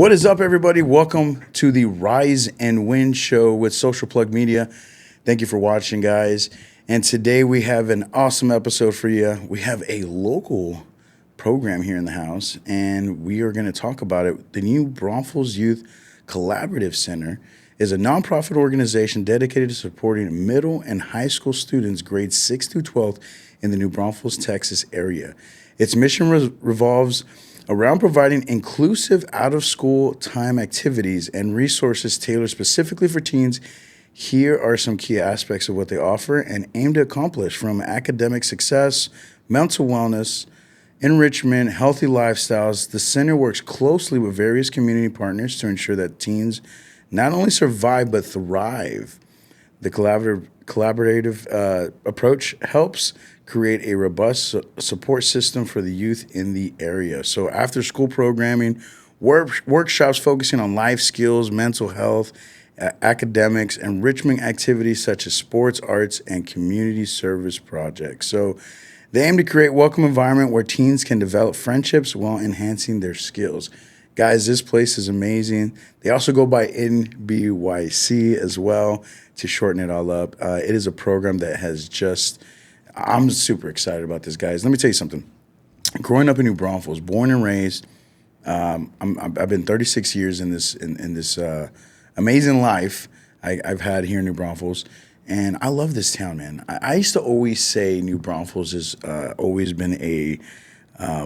What is up, everybody? Welcome to the Rise and Win show with Social Plug Media. Thank you for watching, guys. And today we have an awesome episode for you. We have a local program here in the house, and we are going to talk about it. The new Braunfels Youth Collaborative Center is a nonprofit organization dedicated to supporting middle and high school students grades 6 through 12 in the New Braunfels, Texas area. Its mission revolves around providing inclusive out-of-school time activities and resources tailored specifically for teens. Here are some key aspects of what they offer and aim to accomplish, from academic success, mental wellness, enrichment, healthy lifestyles. The center works closely with various community partners to ensure that teens not only survive but thrive. The collaborative approach helps create a robust support system for the youth in the area. So after school programming, workshops focusing on life skills, mental health, academics, enrichment activities such as sports, arts, and community service projects. So they aim to create a welcome environment where teens can develop friendships while enhancing their skills. Guys, this place is amazing. They also go by NBYC as well to shorten it all up. It is a program that has just, I'm super excited about this, guys. Let me tell you something. Growing up in New Braunfels, born and raised, I've been 36 years in this amazing life I've had here in New Braunfels, and I love this town, man. I used to always say New Braunfels has always been a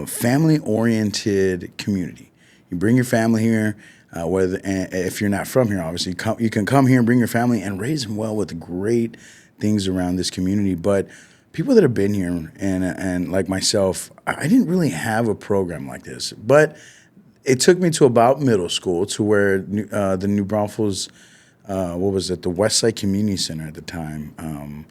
family-oriented community. You bring your family here, if you're not from here, obviously, you can come here and bring your family and raise them well with great things around this community. But people that have been here and like myself, I didn't really have a program like this. But it took me to about middle school to where the New Braunfels, the Westside Community Center at the time,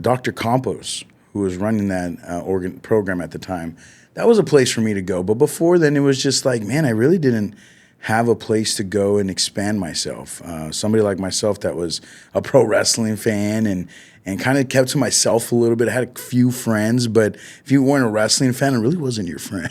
Dr. Campos, who was running that program at the time, that was a place for me to go. But before then, it was just like, man, I really didn't have a place to go and expand myself. Somebody like myself that was a pro wrestling fan and kind of kept to myself a little bit. I had a few friends, but if you weren't a wrestling fan, it really wasn't your friend.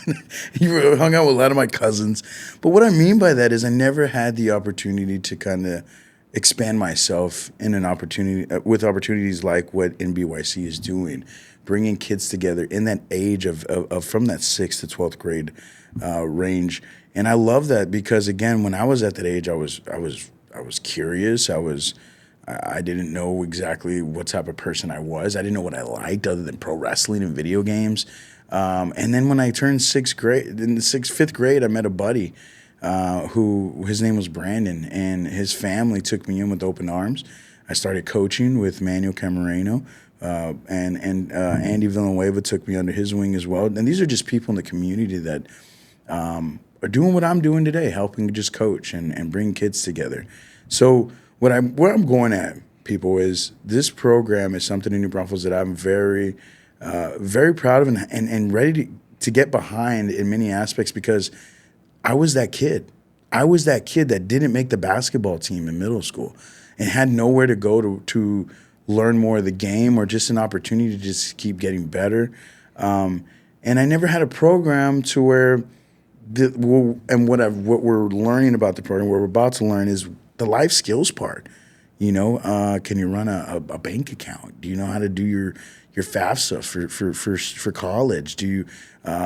You hung out with a lot of my cousins. But what I mean by that is I never had the opportunity to kind of expand myself in an opportunity with opportunities like what NBYC is doing, bringing kids together in that age of from that 6th to 12th grade range. And I love that because, again, when I was at that age, I was curious. I didn't know exactly what type of person I was. I didn't know what I liked other than pro wrestling and video games. And then when I turned 5th grade, I met a buddy who his name was Brandon, and his family took me in with open arms. I started coaching with Manuel Camareno, and Andy Villanueva took me under his wing as well. And these are just people in the community that are doing what I'm doing today, helping just coach and bring kids together. So where I'm going at, people, is this program is something in New Braunfels that I'm very, very proud of and ready to get behind in many aspects, because I was that kid. I was that kid that didn't make the basketball team in middle school and had nowhere to go to learn more of the game or just an opportunity to just keep getting better. And I never had a program to where what we're learning about the program, what we're about to learn, is the life skills part. Can you run a bank account? Do you know how to do your FAFSA for college? Do you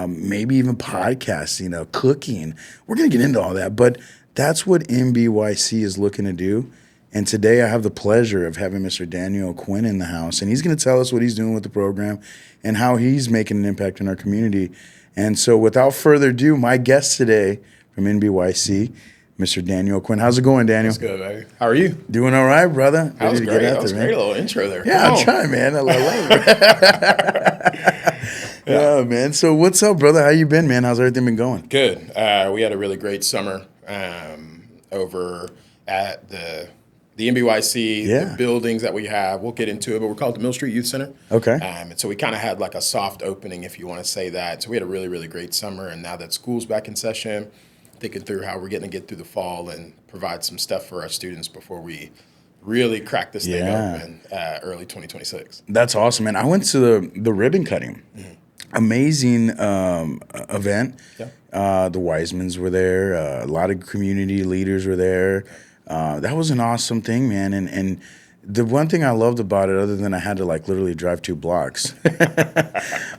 maybe even podcasting, cooking? We're going to get into all that, but that's what NBYC is looking to do. And today I have the pleasure of having Mr. Daniel Quinn in the house, and he's going to tell us what he's doing with the program and how he's making an impact in our community. And so without further ado, my guest today from NBYC, Mr. Daniel Quinn. How's it going, Daniel? That's good, baby. How are you? Doing all right, brother. That was great. That was great. A little intro there. Yeah, I'm trying, man. I love it. Yeah, man. So what's up, brother? How you been, man? How's everything been going? Good. We had a really great summer over at the NBYC, the buildings that we have. We'll get into it, but we're called the Mill Street Youth Center. Okay. And so we kind of had like a soft opening, if you want to say that. So we had a really, really great summer, and now that school's back in session, thinking through how we're getting to get through the fall and provide some stuff for our students before we really crack this thing open early 2026. That's awesome, man. I went to the ribbon cutting amazing event. Yeah. The Wisemans were there. A lot of community leaders were there. That was an awesome thing, man. And the one thing I loved about it, other than I had to like literally drive 2 blocks,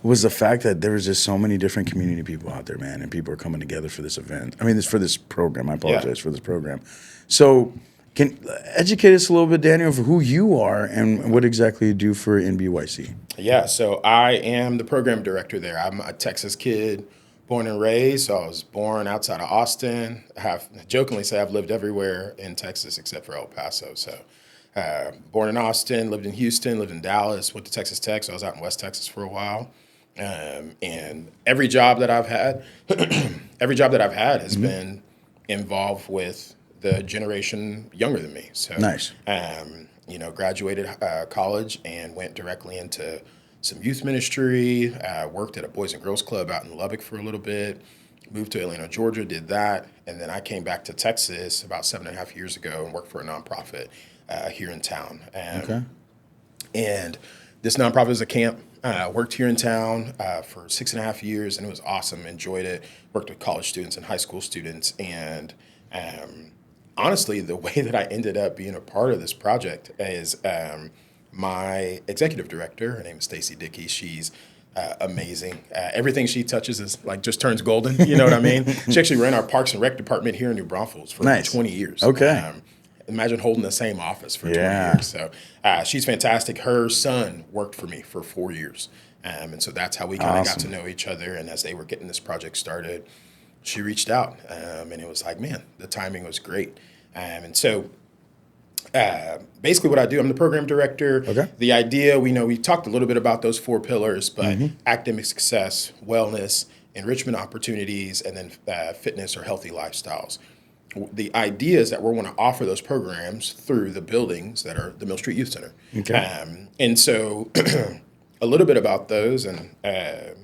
was the fact that there was just so many different community people out there, man, and people are coming together for this event. I mean, this for this program. I apologize for this program. So, can educate us a little bit, Daniel, for who you are and what exactly you do for NBYC. Yeah, so I am the program director there. I'm a Texas kid, born and raised. So I was born outside of Austin. I have jokingly say I've lived everywhere in Texas except for El Paso. So born in Austin, lived in Houston, lived in Dallas, went to Texas Tech. So I was out in West Texas for a while. And every job that I've had, has been involved with the generation younger than me. So Nice. Graduated college and went directly into some youth ministry, worked at a Boys and Girls Club out in Lubbock for a little bit, moved to Atlanta, Georgia, did that. And then I came back to Texas about 7.5 years ago and worked for a nonprofit here in town. Okay. And this nonprofit is a camp. Worked here in town for 6.5 years, and it was awesome. Enjoyed it. Worked with college students and high school students. And honestly, the way that I ended up being a part of this project is my executive director. Her name is Stacy Dickey. She's amazing. Everything she touches is like just turns golden. You know what I mean? She actually ran our Parks and Rec department here in New Braunfels for Nice. 20 years. Okay. Imagine holding the same office for 20 years. So she's fantastic. Her son worked for me for 4 years. And so that's how we kind of got to know each other. And as they were getting this project started, she reached out. And it was like, man, the timing was great. And so basically what I do, I'm the program director. Okay. The idea, we talked a little bit about those 4 pillars, but academic success, wellness, enrichment opportunities, and then fitness or healthy lifestyles. The idea is that we want to offer those programs through the buildings that are the Mill Street Youth Center. Okay. And so a little bit about those, and a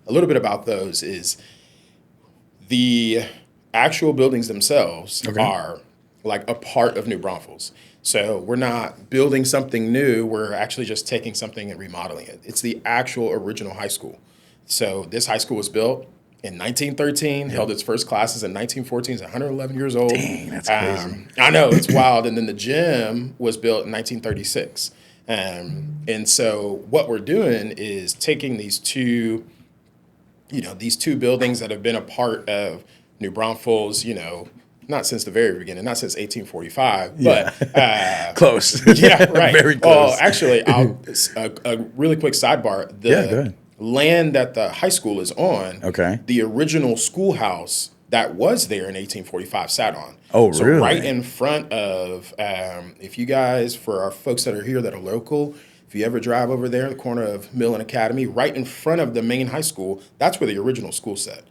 little bit about those is the actual buildings themselves are like a part of New Braunfels. So we're not building something new. We're actually just taking something and remodeling it. It's the actual original high school. So this high school was built in 1913, held its first classes in 1914. It's 111 years old. Dang, that's crazy. I know, it's wild. And then the gym was built in 1936. And so what we're doing is taking these two buildings that have been a part of New Braunfels, not since the very beginning, not since 1845, but close. Yeah, right. Very close. Oh, actually, a really quick sidebar. Go ahead. Land that the high school is on, the original schoolhouse that was there in 1845 sat on. Oh, so really? Right in front of, if you guys, for our folks that are here that are local, if you ever drive over there, the corner of Mill and Academy, right in front of the main high school, that's where the original school sat.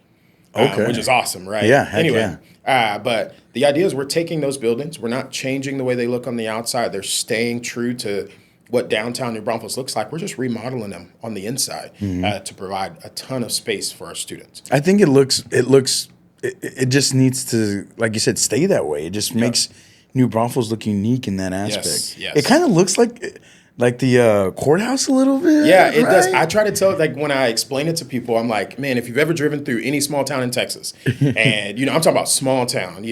Which is awesome, right? Yeah, heck anyway, but the idea is we're taking those buildings. We're not changing the way they look on the outside. They're staying true to what downtown New Braunfels looks like. We're just remodeling them on the inside to provide a ton of space for our students. I think it just needs to, like you said, stay that way. It just makes New Braunfels look unique in that aspect. Yes. It kind of looks like the courthouse a little bit. Yeah, it right? does. I try to tell, like when I explain it to people, I'm like, man, if you've ever driven through any small town in Texas, and I'm talking about small town,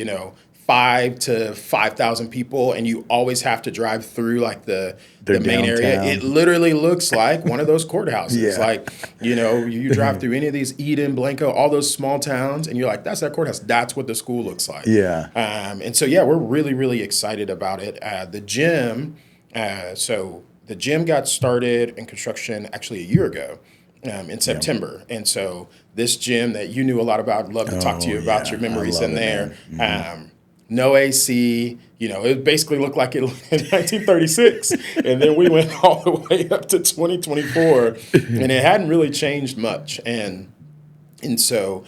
5 to 5,000 people, and you always have to drive through like the main area. It literally looks like one of those courthouses. Like, you drive through any of these Eden, Blanco, all those small towns, and you're like, that's that courthouse. That's what the school looks like. Yeah. And so, we're really, really excited about it. The gym, the gym got started in construction actually a year ago. In September. And so this gym that you knew a lot about, I'd love to talk to you about your memories in there. No AC, it basically looked like it in 1936. And then we went all the way up to 2024 and it hadn't really changed much. And so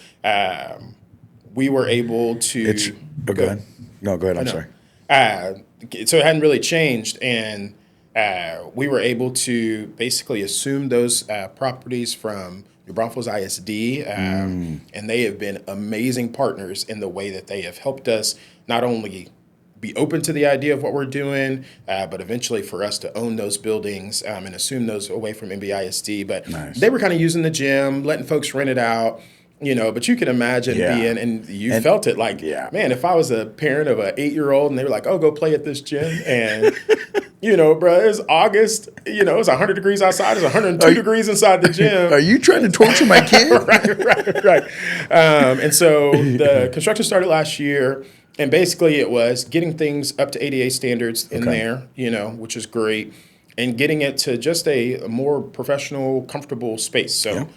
we were able to... go ahead. No, go ahead. I'm sorry. So it hadn't really changed, and we were able to basically assume those properties from New Braunfels ISD, and they have been amazing partners in the way that they have helped us not only be open to the idea of what we're doing, but eventually for us to own those buildings and assume those away from NBISD. But Nice. they were kind of using the gym, letting folks rent it out. But you can imagine being, and you felt it like, man, if I was a parent of an 8-year-old and they were like, oh, go play at this gym. And, bro, it's August, it's 100 degrees outside. It's 102 degrees inside the gym. Are you trying to torture my kid? Right. And so the construction started last year. And basically it was getting things up to ADA standards in there, which is great. And getting it to just a more professional, comfortable space. So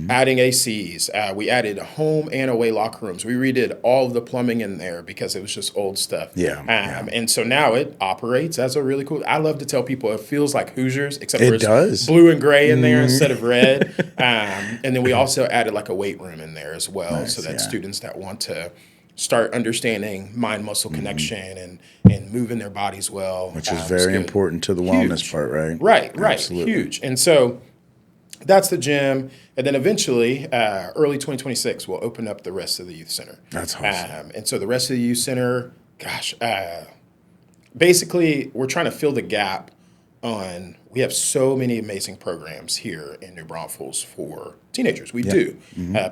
adding ACs, we added home and away locker rooms. We redid all of the plumbing in there because it was just old stuff. And so now it operates as a really cool. I love to tell people it feels like Hoosiers, except for it's blue and gray in there instead of red. And then we also added like a weight room in there as well, so that students that want to start understanding mind-muscle connection and moving their bodies well. Which is very important to the wellness part, right? Right. Absolutely. Huge. And so that's the gym. And then eventually, early 2026, we'll open up the rest of the youth center. That's awesome. And so the rest of the youth center, basically, we're trying to fill the gap on, we have so many amazing programs here in New Braunfels for teenagers. We do.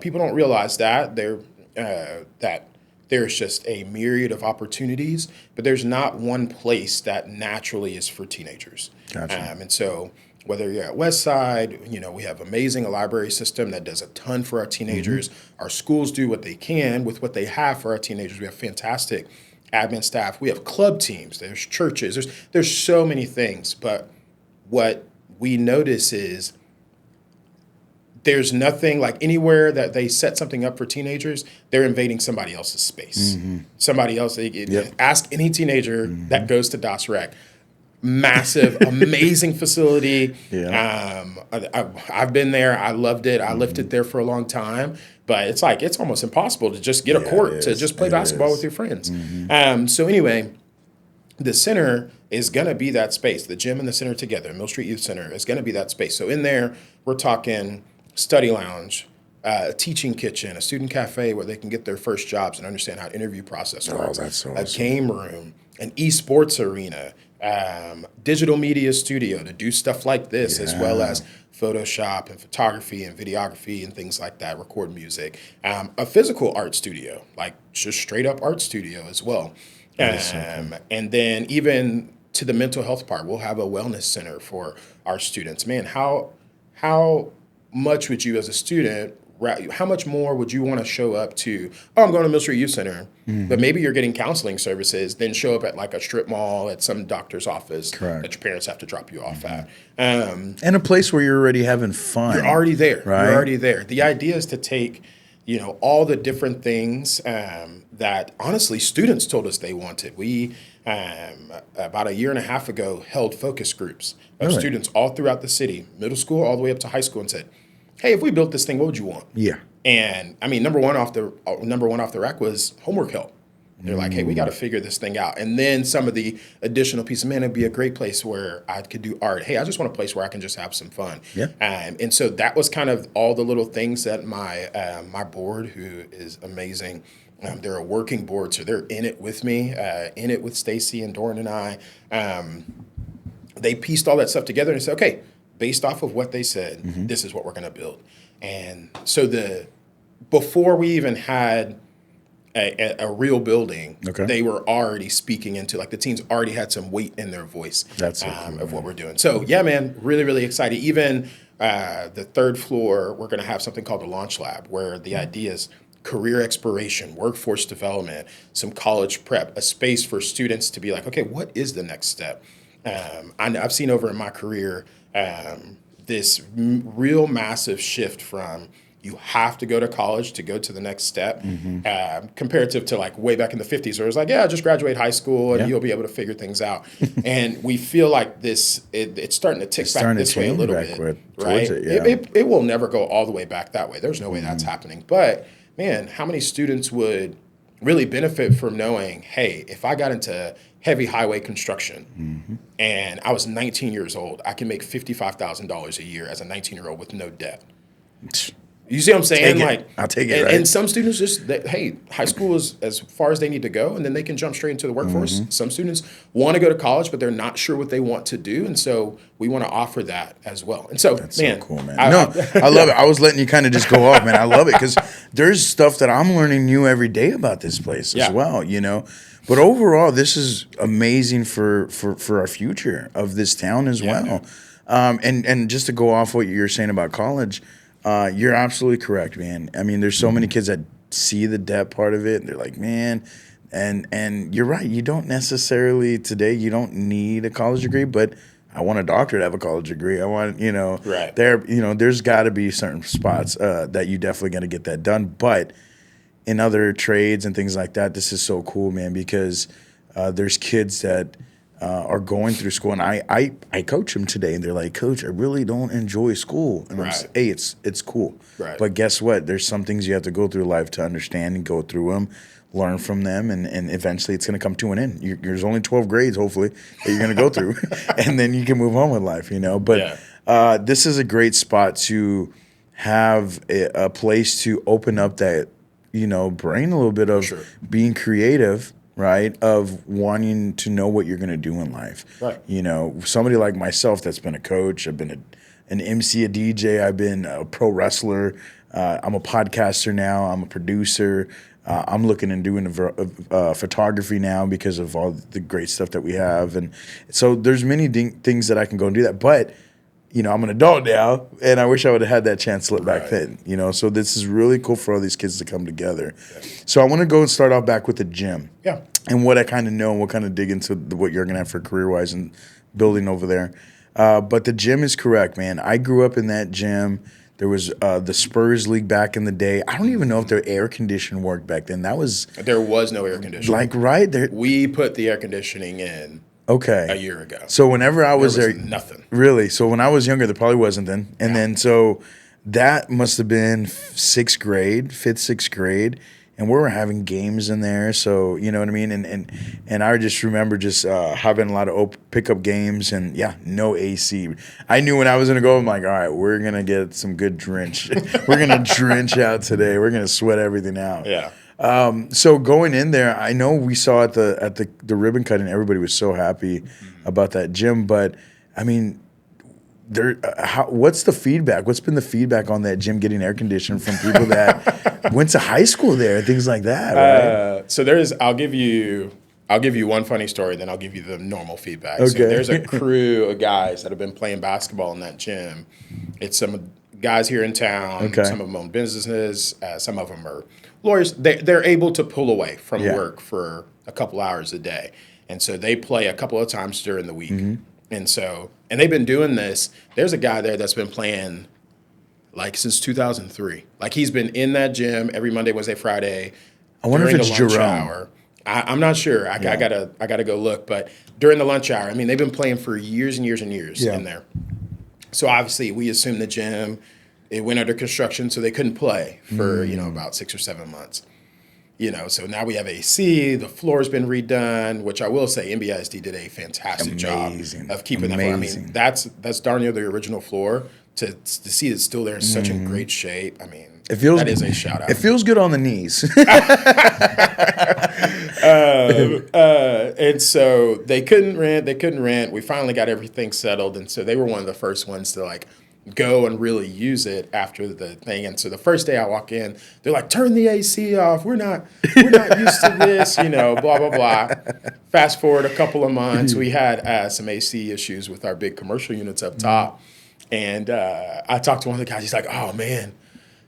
People don't realize that. That there's just a myriad of opportunities, but there's not one place that naturally is for teenagers. Gotcha. And so whether you're at West Side, we have amazing library system that does a ton for our teenagers. Our schools do what they can with what they have for our teenagers. We have fantastic admin staff. We have club teams. There's churches. There's so many things. But what we notice is there's nothing like anywhere that they set something up for teenagers, they're invading somebody else's space. Somebody else, ask any teenager that goes to Das Rec. Massive, amazing facility. I've been there. I loved it. I lived it there for a long time. But it's almost impossible to just get a court to just play basketball with your friends. So anyway, the center is going to be that space. The gym and the center together, Mill Street Youth Center, is going to be that space. So in there, we're talking study lounge, a teaching kitchen, a student cafe where they can get their first jobs and understand how interview process works. That's so a awesome. Game room, an esports arena, digital media studio to do stuff like this, as well as Photoshop and photography and videography and things like that, record music. A physical art studio, like just straight up art studio as well. And then even to the mental health part, we'll have a wellness center for our students. Man, how much would you as a student, how much more would you want to show up to, I'm going to Mill Street Youth Center, but maybe you're getting counseling services, then show up at like a strip mall, at some doctor's office that your parents have to drop you off at. And a place where you're already having fun. You're already there. Right? You're already there. The idea is to take, all the different things that honestly students told us they wanted. We, about a year and a half ago, held focus groups of students all throughout the city, middle school all the way up to high school, and said, hey, if we built this thing, what would you want? And I mean, number one off the rack was homework help. They're like, hey, we got to figure this thing out. And then some of the additional pieces, man, it'd be a great place where I could do art. Hey, I just want a place where I can just have some fun. And so that was kind of all the little things that my board, who is amazing, they're a working board, so they're in it with me, in it with Stacy and Doran and I. They pieced all that stuff together and said, okay, based off of what they said, this is what we're going to build. And so before we even had a real building, they were already speaking into, like the teens already had some weight in their voice of what we're doing. So yeah, man, really, really excited. Even the third floor, we're going to have something called the Launch Lab, where the idea is career exploration, workforce development, some college prep, a space for students to be like, okay, what is the next step? I've seen over in my career this real massive shift from you have to go to college to go to the next step, comparative to like way back in the 50s where it was like, yeah, just graduate high school and you'll be able to figure things out. And we feel like it's starting to tick back this way a little bit, right? It will never go all the way back that way. There's no way that's happening. But man, how many students would really benefit from knowing, hey, if I got into heavy highway construction and I was 19 years old, I can make $55,000 a year as a 19-year-old with no debt. You see what I'm saying? Take it. Like, I'll take it, and, right? and some students just, hey, high school is as far as they need to go, and then they can jump straight into the workforce. Some students want to go to college, but they're not sure what they want to do, and so we want to offer that as well. And so, That's man, so cool, man. I love it. I was letting you kind of just go off, man. I love it because there's stuff that I'm learning new every day about this place as well, you know. But overall, this is amazing for our future of this town as well. And just to go off what you're saying about college, you're absolutely correct, man. I mean, there's so many kids that see the debt part of it, and they're like, man, and you're right. You don't necessarily today. You don't need a college degree, but I want a doctor to have a college degree. I want, Right. there's got to be certain spots that you definitely got to get that done. But in other trades and things like that, this is so cool, man, because there's kids that are going through school, and I coach them today, and they're like, Coach, I really don't enjoy school. And I'm saying, hey, it's cool. Right. But guess what? There's some things you have to go through life to understand and go through them, learn from them, and eventually it's going to come to an end. There's only 12 grades, hopefully, that you're going to go through, and then you can move on with life, But this is a great spot to have a place to open up that, brain a little bit of being creative, right? Of wanting to know what you're going to do in life. Right. Somebody like myself that's been a coach, I've been an MC, a DJ, I've been a pro wrestler, I'm a podcaster now, I'm a producer. I'm looking and doing photography now because of all the great stuff that we have. And so there's many things that I can go and do that. But, I'm an adult now, and I wish I would have had that chance back then. So this is really cool for all these kids to come together. Yeah. So I want to go and start off back with the gym. Yeah. And what I kind of know, and we'll kind of dig into what you're going to have for career-wise and building over there. But the gym is correct, man. I grew up in that gym. There was the Spurs League back in the day. I don't even know if their air conditioning worked back then. There was no air conditioning. Like, right there. We put the air conditioning in a year ago. So whenever I was there, nothing. Really? So when I was younger, there probably wasn't then. And then so that must have been fifth, sixth grade. And we were having games in there, so you know what I mean. And I just remember just having a lot of pickup games, and no AC. I knew when I was gonna go, I'm like, all right, we're gonna get some good drench. We're gonna drench out today. We're gonna sweat everything out. Yeah. So going in there, I know we saw at the ribbon cutting, everybody was so happy about that gym, but I mean. What's the feedback? What's been the feedback on that gym getting air conditioned from people that went to high school there and things like that? Right? So I'll give you one funny story, then I'll give you the normal feedback. Okay. So there's a crew of guys that have been playing basketball in that gym. It's some guys here in town. Okay. Some of them own businesses. Some of them are lawyers. They're able to pull away from work for a couple hours a day, and so they play a couple of times during the week. Mm-hmm. And they've been doing this. There's a guy there that's been playing like since 2003. Like he's been in that gym every Monday, Wednesday, Friday. I wonder if it's Jerome. Hour. I'm not sure. I gotta go look. But during the lunch hour, I mean, they've been playing for years and years and years in there. So obviously, we assumed the gym it went under construction, so they couldn't play for about 6 or 7 months. So now we have AC. The floor's been redone, which I will say NBISD did a fantastic job of keeping that floor. I mean, that's darn near the original floor. To see it's still there in such in great shape. I mean, that is a shout out. It feels good on the knees. And so they couldn't rent. We finally got everything settled, and so they were one of the first ones to like go and really use it after the thing. And so the first day I walk in, they're like, turn the AC off. We're not used to this, blah, blah, blah. Fast forward a couple of months, we had some AC issues with our big commercial units up top. And I talked to one of the guys. He's like, oh, man,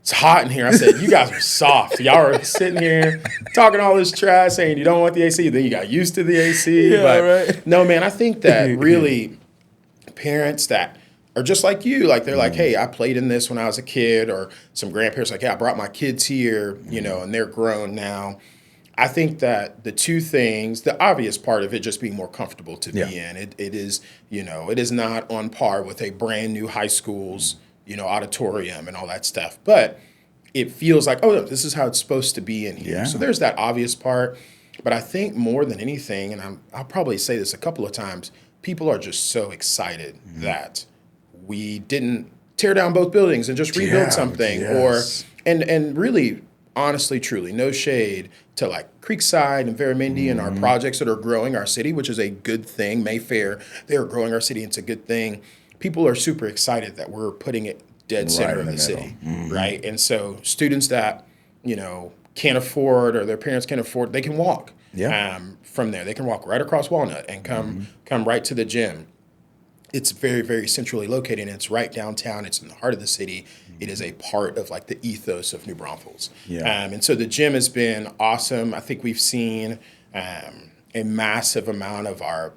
it's hot in here. I said, you guys are soft. Y'all are sitting here talking all this trash, saying you don't want the AC. Then you got used to the AC. Right. No, man, I think that really parents that are just like you, like they're like, hey, I played in this when I was a kid, or some grandparents like, hey, I brought my kids here, and they're grown now. I think that the two things, the obvious part of it just being more comfortable to be in, it is, it is not on par with a brand new high school's, auditorium and all that stuff. But it feels like, oh, this is how it's supposed to be in here. Yeah. So there's that obvious part. But I think more than anything, and I'll probably say this a couple of times, people are just so excited that we didn't tear down both buildings and just rebuild Yeah, something, yes. and really, honestly, truly, no shade to like Creekside and Veramendi and our projects that are growing our city, which is a good thing. Mayfair, they are growing our city. It's a good thing. People are super excited that we're putting it dead Right center in of the the middle. city, right? And so students that, can't afford or their parents can't afford, they can walk Yeah. from there. They can walk right across Walnut and come right to the gym. It's very, very centrally located, and it's right downtown. It's in the heart of the city. It is a part of like the ethos of New Braunfels. Yeah. And so the gym has been awesome. I think we've seen a massive amount of our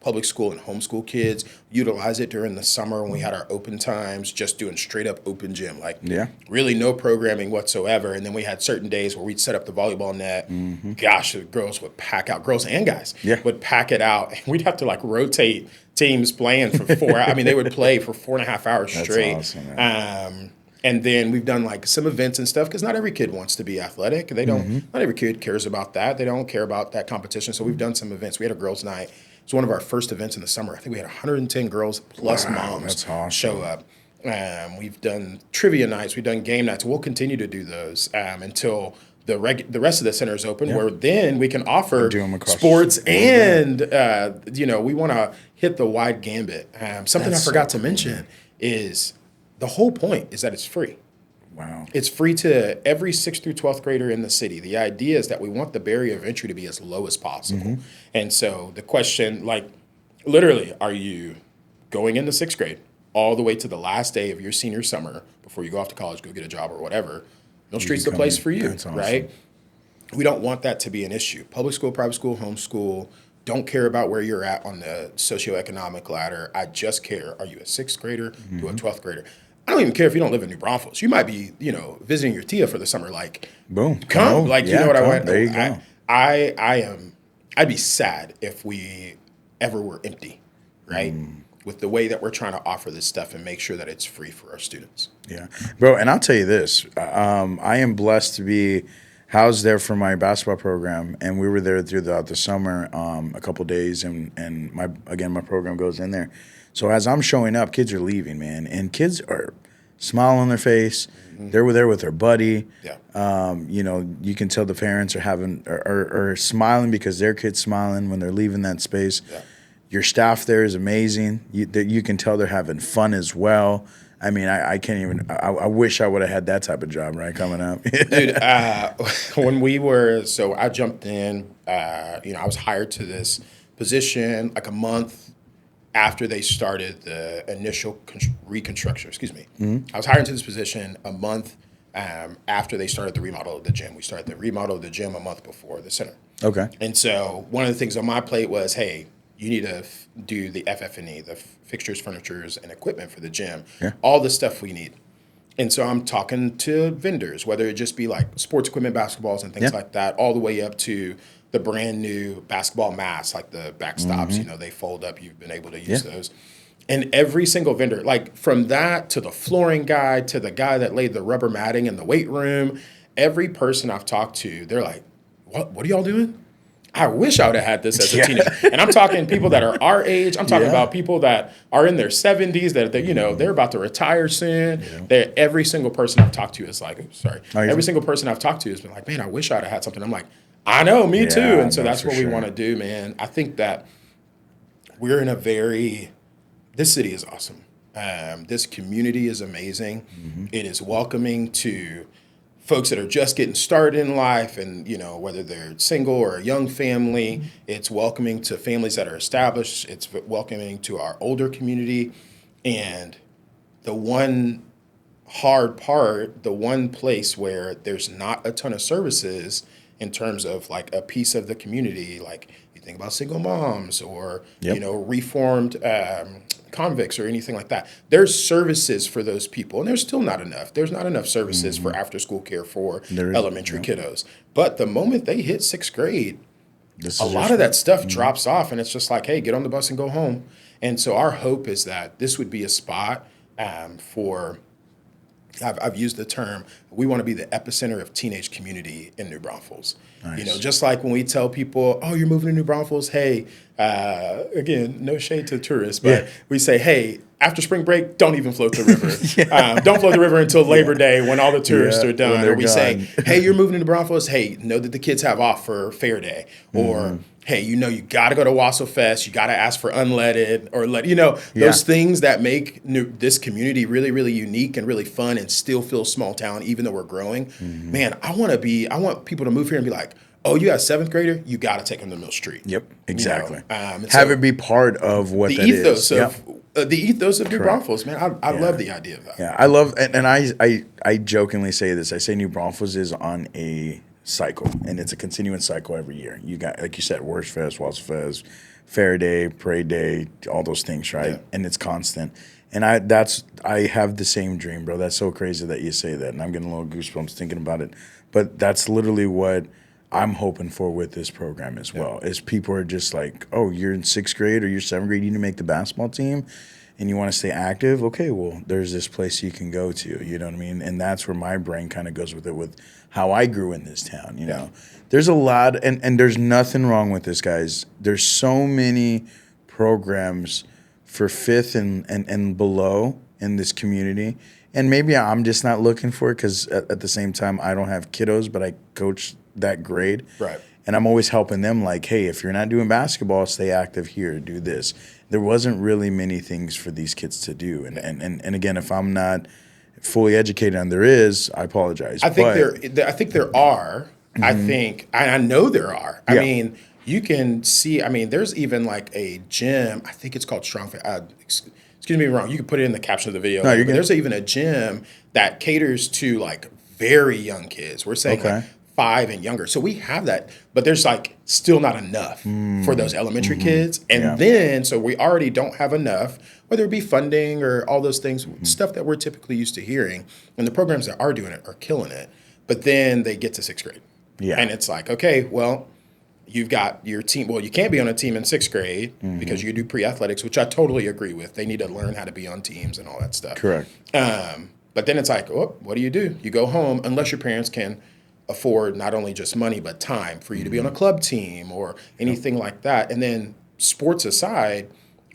public school and homeschool kids utilize it during the summer when we had our open times, just doing straight up open gym, like Yeah. really no programming whatsoever. And then we had certain days where we'd set up the volleyball net. Gosh, the girls would pack out, girls and guys Yeah. would pack it out. And we'd have to like rotate teams playing for 4 hours. I mean, they would play for 4.5 hours That's straight. awesome, man. And then we've done like some events and stuff because not every kid wants to be athletic. They don't. Not every kid cares about that. They don't care about that competition. So we've done some events. We had a girls' night. It's one of our first events in the summer. I think we had 110 girls plus moms that's awesome. show up. We've done trivia nights. We've done game nights. We'll continue to do those until the rest of the center is open, where then we can offer Do 'em across the sports street. and we want to hit the wide gambit. Something That's I forgot so to mention is the whole point is that it's free. Wow. It's free to every 6th through 12th grader in the city. The idea is that we want the barrier of entry to be as low as possible. And so the question, like, literally, are you going into 6th grade all the way to the last day of your senior summer before you go off to college, go get a job or whatever? Mill Street's the come place in. for you, That's awesome. right? We don't want that to be an issue. Public school, private school, homeschool, don't care about where you're at on the socioeconomic ladder. I just care, are you a 6th grader to a 12th grader? I don't even care if you don't live in New Braunfels. You might be, visiting your tia for the summer. Like, Boom. come. Like, you know what I come. want? There you go. I'd be sad if we ever were empty, right? With the way that we're trying to offer this stuff and make sure that it's free for our students. Yeah, bro. And I'll tell you this: I am blessed to be housed there for my basketball program, and we were there throughout the summer, a couple days, and my program goes in there. So as I'm showing up, kids are leaving, man, and kids are smiling on their face. They're there with their buddy. Yeah. You can tell the parents are smiling because their kid's smiling when they're leaving that space. Yeah. Your staff there is amazing. You can tell they're having fun as well. I mean, I can't even. I wish I would have had that type of job coming up. Dude, so I jumped in. I was hired to this position like a month after they started the initial reconstruction. Excuse me. I was hired into this position a month after they started the remodel of the gym. We started the remodel of the gym a month before the center. Okay. And so one of the things on my plate was, hey, you need to do the FF&E, the fixtures, furnitures, and equipment for the gym. Yeah. All the stuff we need. And so I'm talking to vendors, whether it just be like sports equipment, basketballs, and things like that, all the way up to the brand new basketball mats, like the backstops, they fold up. You've been able to use those. And every single vendor, like from that to the flooring guy to the guy that laid the rubber matting in the weight room, every person I've talked to, they're like, what are y'all doing? I wish I would have had this as a teenager. And I'm talking people that are our age. I'm talking about people that are in their 70s, that they're about to retire soon. Every single person I've talked to is like, every single person I've talked to has been like, man, I wish I would have had something. I'm like, I know, me too. And so that's what we want to do, man. I think that we're in this city is awesome. This community is amazing. It is welcoming to folks that are just getting started in life, and whether they're single or a young family. It's welcoming to families that are established. It's welcoming to our older community. And the one hard part, the one place where there's not a ton of services in terms of like a piece of the community, like you think about single moms or reformed convicts or anything like that. There's services for those people, and there's still not enough. There's not enough services for after-school care for elementary kiddos. But the moment they hit 6th grade, a lot of that stuff drops off, and it's just like, hey, get on the bus and go home. And so our hope is that this would be a spot for I've used the term, we want to be the epicenter of teenage community in New Braunfels. Nice. You know, just like when we tell people, oh, you're moving to New Braunfels, hey, again, no shade to tourists, but we say, hey, after spring break, don't even float the river. Don't float the river until Labor Day when all the tourists are done. Or we say, hey, you're moving to New Braunfels, hey, know that the kids have off for Fair Day. Or, hey, you know, you got to go to Wassel Fest. You got to ask for unleaded or those things that make this community really, really unique and really fun and still feel small town, even though we're growing. Man, I want people to move here and be like, oh, you got a seventh grader? You got to take them to Mill Street. Yep, exactly. Have it be part of what the ethos of the ethos of New Braunfels, man. I love the idea of that. Yeah, I love, and I jokingly say this. I say New Braunfels is on a cycle, and it's a continuing cycle every year. You got, like you said, Worst Fest, Wassel Fest, Fair Day, Parade Day, all those things, right? Yeah. And it's constant. And I have the same dream, bro. That's so crazy that you say that, and I'm getting a little goosebumps thinking about it. But that's literally what I'm hoping for with this program as well, is people are just like, oh, you're in sixth grade or you're seventh grade, you need to make the basketball team and you want to stay active. Okay, well, there's this place you can go to, you know what I mean? And that's where my brain kind of goes with it, with how I grew in this town, you know? There's a lot, and there's nothing wrong with this, guys. There's so many programs for fifth and below in this community. And maybe I'm just not looking for it because at the same time, I don't have kiddos, but I coach that grade. Right. And I'm always helping them like, hey, if you're not doing basketball, stay active here, do this. There wasn't really many things for these kids to do. And again, if I'm not fully educated on there is, I apologize. I think there are. I know there are. I mean, you can see, there's even like a gym, I think it's called Strong excuse me wrong, you can put it in the caption of the video. No, there's even a gym that caters to like very young kids. We're saying like 5 and younger. So we have that, but there's like still not enough for those elementary kids. And then, so we already don't have enough, whether it be funding or all those things, stuff that we're typically used to hearing. And the programs that are doing it are killing it. But then they get to sixth grade. Yeah. And it's like, okay, well, you've got your team. Well, you can't be on a team in sixth grade because you do pre-athletics, which I totally agree with. They need to learn how to be on teams and all that stuff. Correct. But then it's like, oh, what do? You go home unless your parents can afford not only just money but time for you to be on a club team or anything like that. And then sports aside,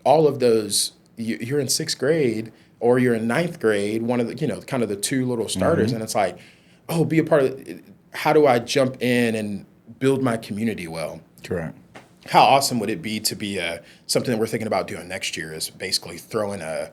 all of those, you're in sixth grade or you're in ninth grade, one of the, kind of the two little starters. And it's like, oh, be a part of it. How do I jump in and build my community well? Correct. How awesome would it be to be something that we're thinking about doing next year is basically throwing a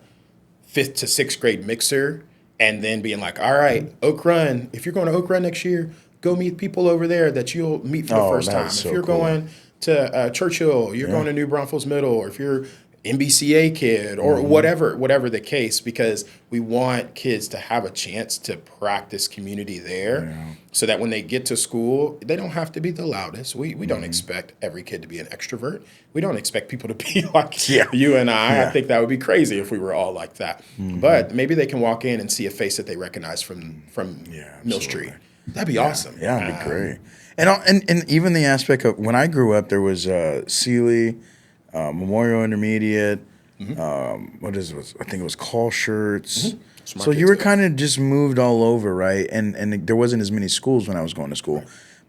5th to 6th grade mixer and then being like, all right, Oak Run, if you're going to Oak Run next year, go meet people over there that you'll meet for the first time. If you're going to Churchill, you're going to New Braunfels Middle, or if you're MBCA kid or whatever the case, because we want kids to have a chance to practice community there so that when they get to school, they don't have to be the loudest. We don't expect every kid to be an extrovert. We don't expect people to be like you and I. I think that would be crazy if we were all like that. But maybe they can walk in and see a face that they recognize from Mill Street. That'd be awesome. Yeah, it'd be great. And even the aspect of when I grew up, there was Sealy, Memorial Intermediate. What is it? I think it was Call Shirts. So you were kind of just moved all over, right? And there wasn't as many schools when I was going to school,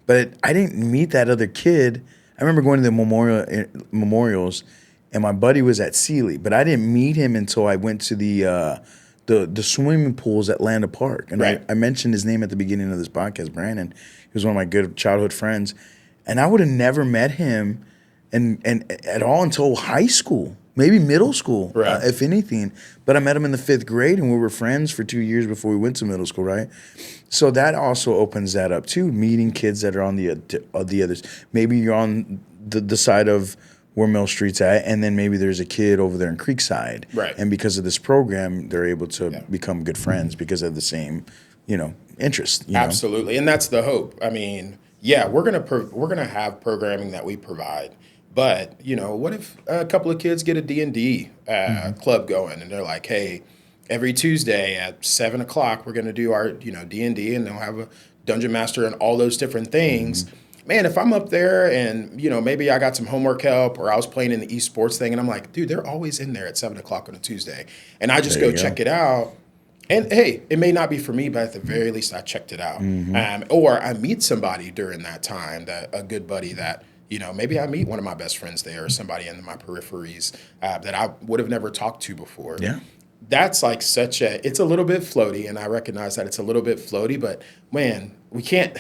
but I didn't meet that other kid. I remember going to the memorials, and my buddy was at Sealy, but I didn't meet him until I went to the swimming pools at Landa Park. And I mentioned his name at the beginning of this podcast, Brandon. He was one of my good childhood friends. And I would have never met him and at all until high school, maybe middle school, if anything. But I met him in the 5th grade, and we were friends for 2 years before we went to middle school, right? So that also opens that up, too, meeting kids that are on the others. Maybe you're on the side of where Mill Street's at, and then maybe there's a kid over there in Creekside. Right. And because of this program, they're able to become good friends because of the same, interest. Absolutely, and that's the hope. I mean, we're gonna have programming that we provide, but what if a couple of kids get a D&D club going, and they're like, hey, every Tuesday at 7:00 we're gonna do our D&D, and they'll have a dungeon master and all those different things. Man, if I'm up there and, maybe I got some homework help or I was playing in the esports thing and I'm like, dude, they're always in there at 7:00 on a Tuesday. And I just go check it out. And hey, it may not be for me, but at the very least, I checked it out. Or I meet somebody during that time, that a good buddy that, maybe I meet one of my best friends there or somebody in my peripheries that I would have never talked to before. Yeah. That's like it's a little bit floaty, and I recognize that it's a little bit floaty, but man, we can't,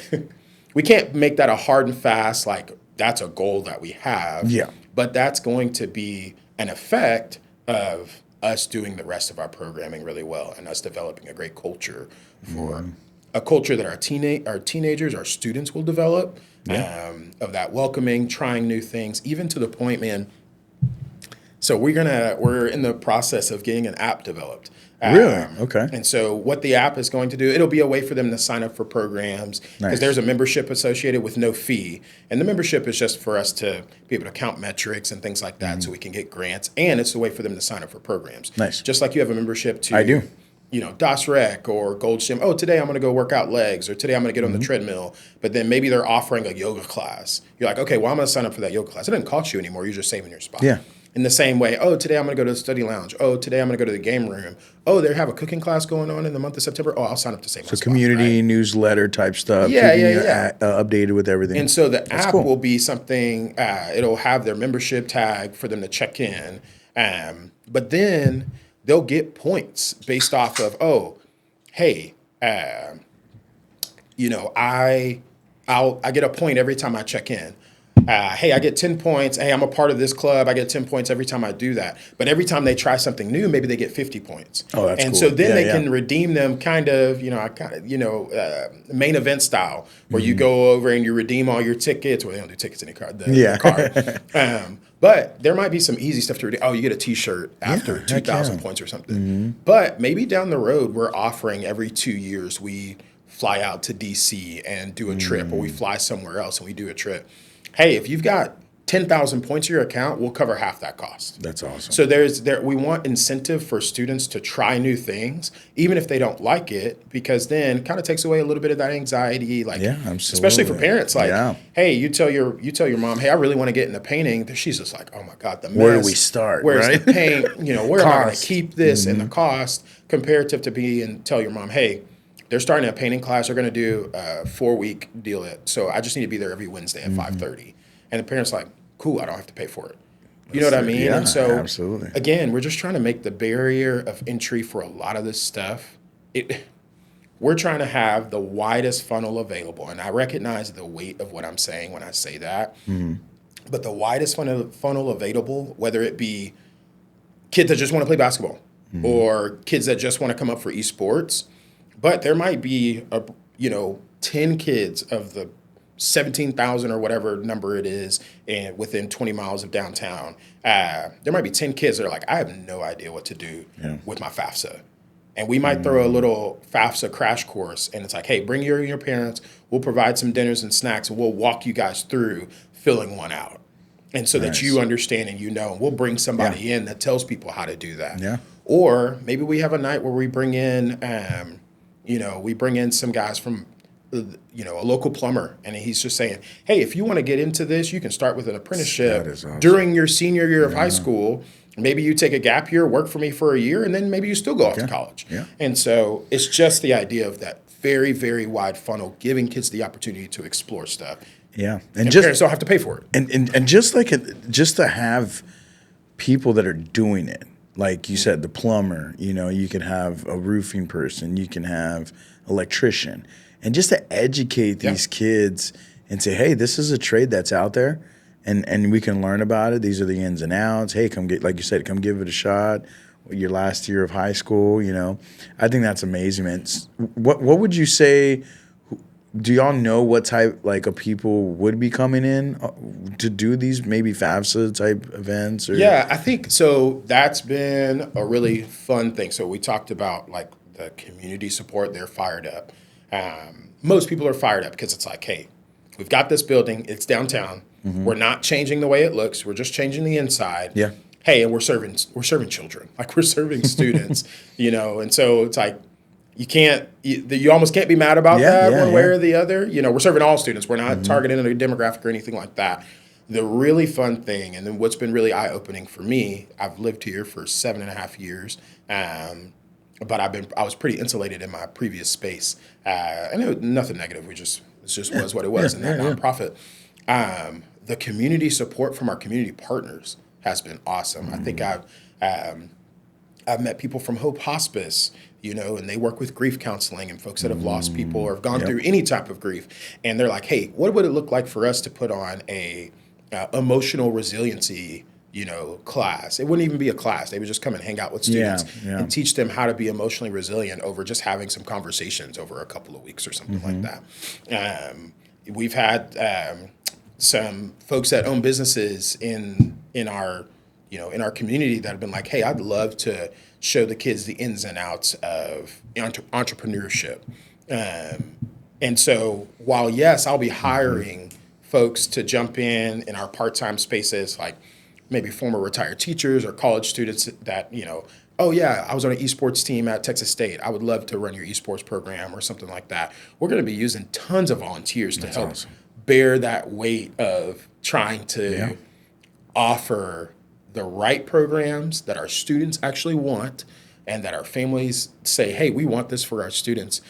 we can't make that a hard and fast, like that's a goal that we have. Yeah. But that's going to be an effect of us doing the rest of our programming really well and us developing a great culture for a culture that our teenagers, our students will develop of that welcoming, trying new things, even to the point, man. So we're in the process of getting an app developed. Really? Okay. And so what the app is going to do, it'll be a way for them to sign up for programs because Nice. there's a membership associated with no fee. And the membership is just for us to be able to count metrics and things like that so we can get grants. And it's a way for them to sign up for programs. Nice. Just like you have a membership to I do. DOS Rec or Gold's Gym. Oh, today I'm going to go work out legs, or today I'm going to get on the treadmill. But then maybe they're offering a yoga class. You're like, okay, well, I'm going to sign up for that yoga class. It doesn't cost you anymore. You're just saving your spot. Yeah. In the same way, oh, today I'm going to go to the study lounge. Oh, today I'm going to go to the game room. Oh, they have a cooking class going on in the month of September. Oh, I'll sign up to save my So spot, community right? newsletter type stuff. Yeah, keeping yeah, you yeah. updated with everything. And so the app cool. will be something, it'll have their membership tag for them to check in. But then they'll get points based off of, oh, hey, I get a point every time I check in. Hey, I get 10 points. Hey, I'm a part of this club. I get 10 points every time I do that. But every time they try something new, maybe they get 50 points. Oh, that's and cool. so then Yeah, they yeah. can redeem them kind of, main event style, where you go over and you redeem all your tickets. Well, they don't do tickets in the card. Yeah. The card. But there might be some easy stuff to redeem. Oh, you get a T-shirt after heck 2,000 yeah. points or something. But maybe down the road, we're offering every 2 years we fly out to DC and do a trip, or we fly somewhere else and we do a trip. Hey, if you've got 10,000 points in your account, we'll cover half that cost. That's awesome. So we want incentive for students to try new things, even if they don't like it, because then it kind of takes away a little bit of that anxiety, like Yeah, absolutely. especially for parents. Like, Yeah. hey, you tell your mom, hey, I really want to get into painting. She's just like, oh my God, the mess. Where do we start, Where's right? the paint? Where am I going to Cost. keep this and the cost comparative to and tell your mom, hey, they're starting a painting class. They're going to do a 4-week deal. So I just need to be there every Wednesday at 5:30. And the parent's like, cool, I don't have to pay for it. You know what I mean? Yeah, And so, absolutely. again, we're just trying to make the barrier of entry for a lot of this stuff. We're trying to have the widest funnel available. And I recognize the weight of what I'm saying when I say that. But the widest funnel available, whether it be kids that just want to play basketball or kids that just want to come up for esports, but there might be 10 kids of the 17,000 or whatever number it is, and within 20 miles of downtown, there might be 10 kids that are like, I have no idea what to do with my FAFSA. And we might throw a little FAFSA crash course, and it's like, hey, bring your parents. We'll provide some dinners and snacks, and we'll walk you guys through filling one out. And so that you understand and and we'll bring somebody in that tells people how to do that. Yeah. Or maybe we have a night where we bring in, some guys from a local plumber, and he's just saying, hey, if you want to get into this, you can start with an apprenticeship That is awesome. during your senior year of high school. Maybe you take a gap year, work for me for a year, and then maybe you still go off to college. Yeah. And so it's just the idea of that very, very wide funnel, giving kids the opportunity to explore stuff. Yeah. And parents don't have to pay for it. And just just to have people that are doing it, like you said, the plumber, you can have a roofing person, you can have electrician, and just to educate these kids and say, hey, this is a trade that's out there, and we can learn about it. These are the ins and outs. Hey, come like you said, come give it a shot. Your last year of high school, I think that's amazing, man. What would you say? Do y'all know what type of people would be coming in to do these maybe FAFSA type events? Or? Yeah, I think so. That's been a really fun thing. So we talked about the community support. They're fired up. Most people are fired up because it's like, hey, we've got this building. It's downtown. We're not changing the way it looks. We're just changing the inside. Yeah. Hey, and we're serving children. We're serving students. And so it's like, you almost can't be mad about that one way or the other. We're serving all students. We're not targeting a demographic or anything like that. The really fun thing, and then what's been really eye-opening for me, I've lived here for 7.5 years. but I was pretty insulated in my previous space, and it was nothing negative. It just was what it was in that nonprofit. The community support from our community partners has been awesome. I think I've met people from Hope Hospice, and they work with grief counseling and folks that have lost people or have gone through any type of grief. And they're like, hey, what would it look like for us to put on a emotional resiliency, class? It wouldn't even be a class. They would just come and hang out with students and teach them how to be emotionally resilient over just having some conversations over a couple of weeks or something like that. We've had some folks that own businesses in our community that have been like, hey, I'd love to show the kids the ins and outs of entrepreneurship. And so while, yes, I'll be hiring folks to jump in our part-time spaces, like maybe former retired teachers or college students that, oh yeah, I was on an esports team at Texas State. I would love to run your esports program or something like that. We're going to be using tons of volunteers to help bear that weight of trying to offer the right programs that our students actually want and that our families say, hey, we want this for our students.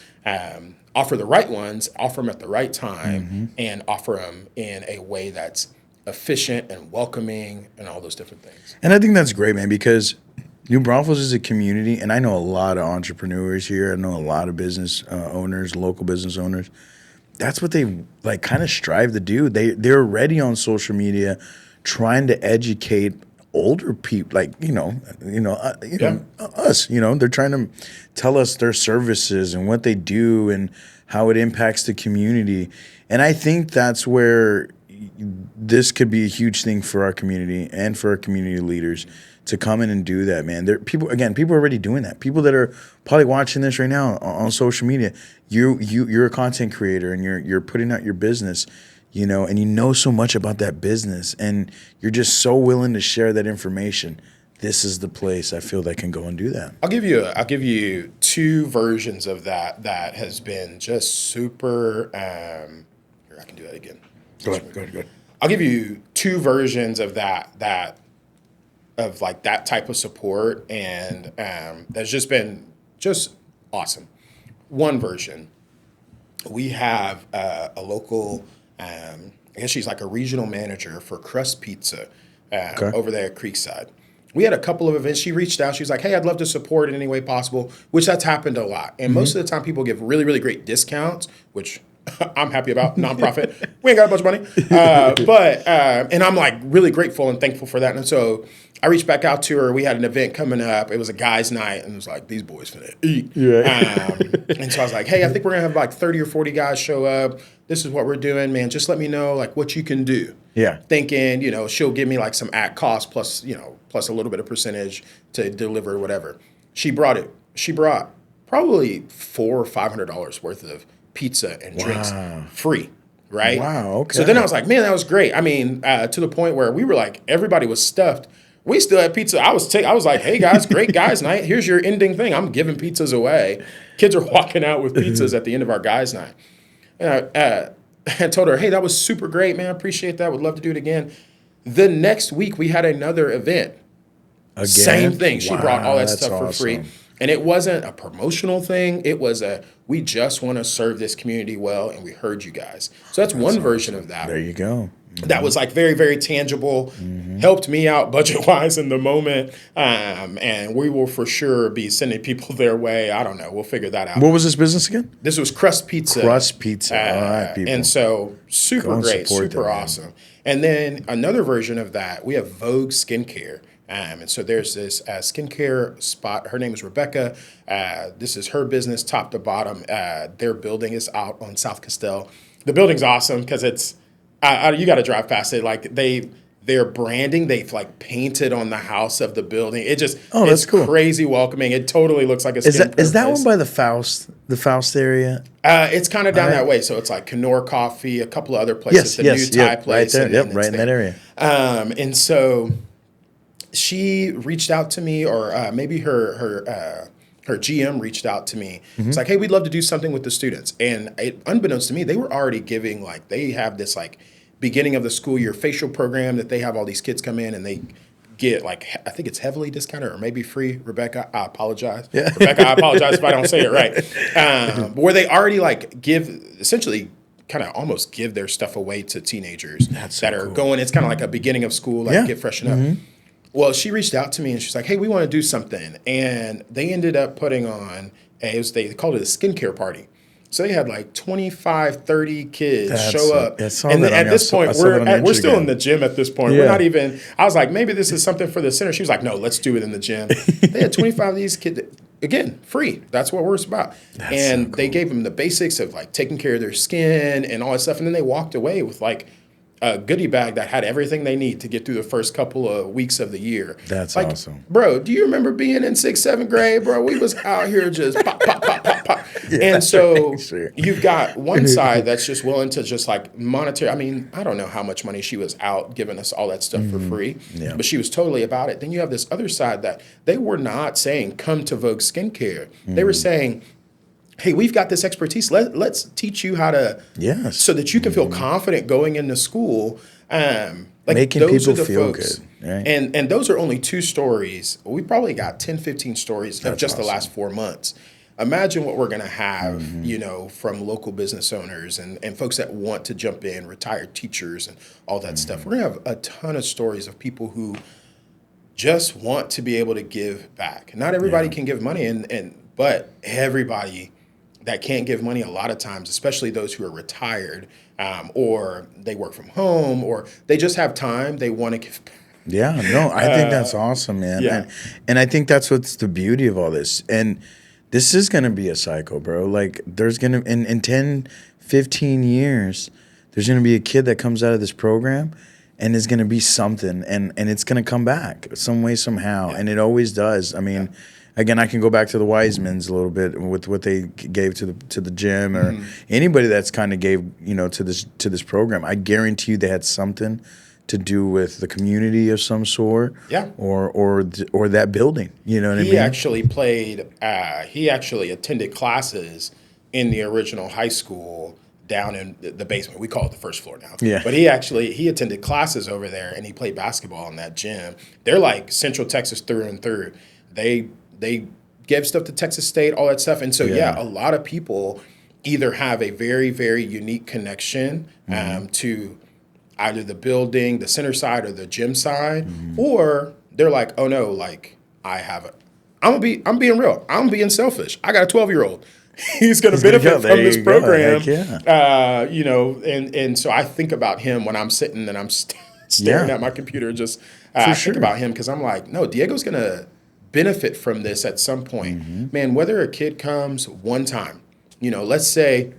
Offer the right ones, offer them at the right time, and offer them in a way that's efficient and welcoming and all those different things. And I think that's great, man, because New Braunfels is a community, and I know a lot of entrepreneurs here. I know a lot of business owners, local business owners. That's what they kind of strive to do. They're already on social media trying to educate older people, us. They're trying to tell us their services and what they do and how it impacts the community. And I think that's where this could be a huge thing for our community and for our community leaders to come in and do that, man. People are already doing that. People that are probably watching this right now on social media, you're a content creator and you're putting out your business, and you know so much about that business and you're just so willing to share that information. This is the place I feel that can go and do that. I'll give you two versions of that has been just super. Here, I can do that again. Go ahead. I'll give you two versions of that type of support, and that's just been just awesome. One version, we have a local, I guess she's like a regional manager for Crust Pizza over there at Creekside. We had a couple of events. She reached out. She was like, hey, I'd love to support in any way possible, which that's happened a lot. And most of the time people give really, really great discounts, which I'm happy about, nonprofit. We ain't got a bunch of money. And I'm like really grateful and thankful for that. And so I reached back out to her. We had an event coming up. It was a guys' night. And it was like, these boys finna eat. And so I was like, hey, I think we're going to have like 30 or 40 guys show up. This is what we're doing, man. Just let me know like what you can do. Yeah. Thinking, she'll give me like some at cost plus a little bit of percentage to deliver whatever. She brought probably $400 or $500 worth of pizza and drinks free, right? Wow, okay. So then I was like, man, that was great. I mean, to the point where we were like, everybody was stuffed. We still had pizza. I was like, hey guys, great guys night. Here's your ending thing. I'm giving pizzas away. Kids are walking out with pizzas at the end of our guys night. And I told her, hey, that was super great, man. I appreciate that. Would love to do it again. The next week we had another event. Again? Same thing. She brought all that stuff for free. And it wasn't a promotional thing. It was we just want to serve this community well, and we heard you guys. So that's one version of that. There you go. That was like very, very tangible, helped me out budget-wise in the moment. And we will for sure be sending people their way. I don't know. We'll figure that out. What was this business again? This was Crust Pizza. Crust Pizza. All right, people. And so super great, super awesome. And then another version of that, we have Vogue Skincare. And so there's this skincare spot. Her name is Rebecca. This is her business, top to bottom. Their building is out on South Castell. The building's awesome because it's you got to drive past it. Like their branding, they've like painted on the house of the building. It's that's cool. Crazy welcoming. It totally looks like a skin Is that one by the Faust area? It's kind of down that way. So it's like Kenora Coffee, a couple of other places. Yes, the new Thai place. Right there. Right in that area. And so she reached out to me, or maybe her GM reached out to me. It's like, hey, we'd love to do something with the students. And unbeknownst to me, they were already giving, like, they have this like beginning of the school year facial program that they have all these kids come in and they get like, I think it's heavily discounted or maybe free. Rebecca, I apologize. Yeah. Rebecca, I apologize if I don't say it right. Where they already like give, essentially kind of almost give their stuff away to teenagers That's so that are cool. going, it's kind of like a beginning of school, like Yeah. get freshened up. Well, she reached out to me and she's like, hey, we want to do something. And they ended up putting on, they called it a skincare party. So they had like 25, 30 kids That's show up. I saw And that on at your- this point, I saw that on your we're still Instagram. in the gym at this point. Yeah. We're not even, I was like, maybe this is something for the center. She was like, no, let's do it in the gym. They had 25 of these kids, again, free. That's what we're about. And so they gave them the basics of like taking care of their skin and all that stuff. And then they walked away with like a goodie bag that had everything they need to get through the first couple of weeks of the year. That's like, awesome. Bro, do you remember being in 6th, 7th grade, bro? We was out here just pop, pop, pop, pop, pop. Yeah, and so sure. you've got one side that's just willing to just like monetary. I mean, I don't know how much money she was out giving us all that stuff for free, Yeah. but she was totally about it. Then you have this other side that they were not saying, come to Vogue Skincare. They were saying, hey, we've got this expertise. Let's teach you how to, Yes. so that you can feel confident going into school. Like Making those people are the feel folks. good, right? And those are only 2 stories. We probably got 10, 15 stories of That's just the awesome. last 4 months. Imagine what we're going to have, you know, from local business owners and folks that want to jump in, retired teachers and all that stuff. We're going to have a ton of stories of people who just want to be able to give back. Not everybody can give money, but everybody that can't give money a lot of times, especially those who are retired, or they work from home, or they just have time, they want to give back. Yeah, no, I think that's awesome, man. yeah. And I think that's what's the beauty of all this. And this is going to be a cycle, bro. Like there's going to, in 10, 15 years, there's going to be a kid that comes out of this program and is going to be something and it's going to come back some way, somehow. And it always does. I mean, again, I can go back to the Wisemans a little bit with what they gave to the gym or anybody that's kind of gave, you know, to this program. I guarantee you they had something to do with the community of some sort, or that building. You know what I mean? He actually played. He actually attended classes in the original high school down in the basement. We call it the first floor now. Yeah. But he attended classes over there, and he played basketball in that gym. They're like Central Texas through and through. They gave stuff to Texas State, all that stuff, and so a lot of people either have a very, very unique connection to either the building, the center side, or the gym side, or they're like, oh no, like I have it. I'm being real. I'm being selfish. I got a 12-year-old. He's going to benefit from this program. You know, and so I think about him when I'm sitting and I'm staring at my computer. Just think about him because I'm like, no, Diego's going to benefit from this at some point. Man, whether a kid comes one time, you know, let's say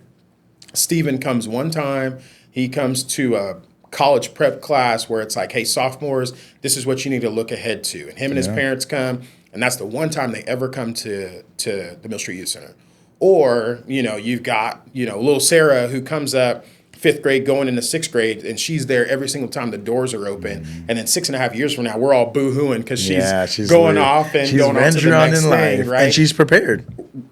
Steven comes one time, he comes to a college prep class where it's like, hey, sophomores, this is what you need to look ahead to. And him and his parents come, and that's the one time they ever come to the Mill Street Youth Center. Or, you know, you've got, you know, little Sarah who comes up 5th grade going into 6th grade, and she's there every single time the doors are open. And then 6.5 years from now, we're all boo-hooing because she's going off and going on to the next thing, right? And she's prepared.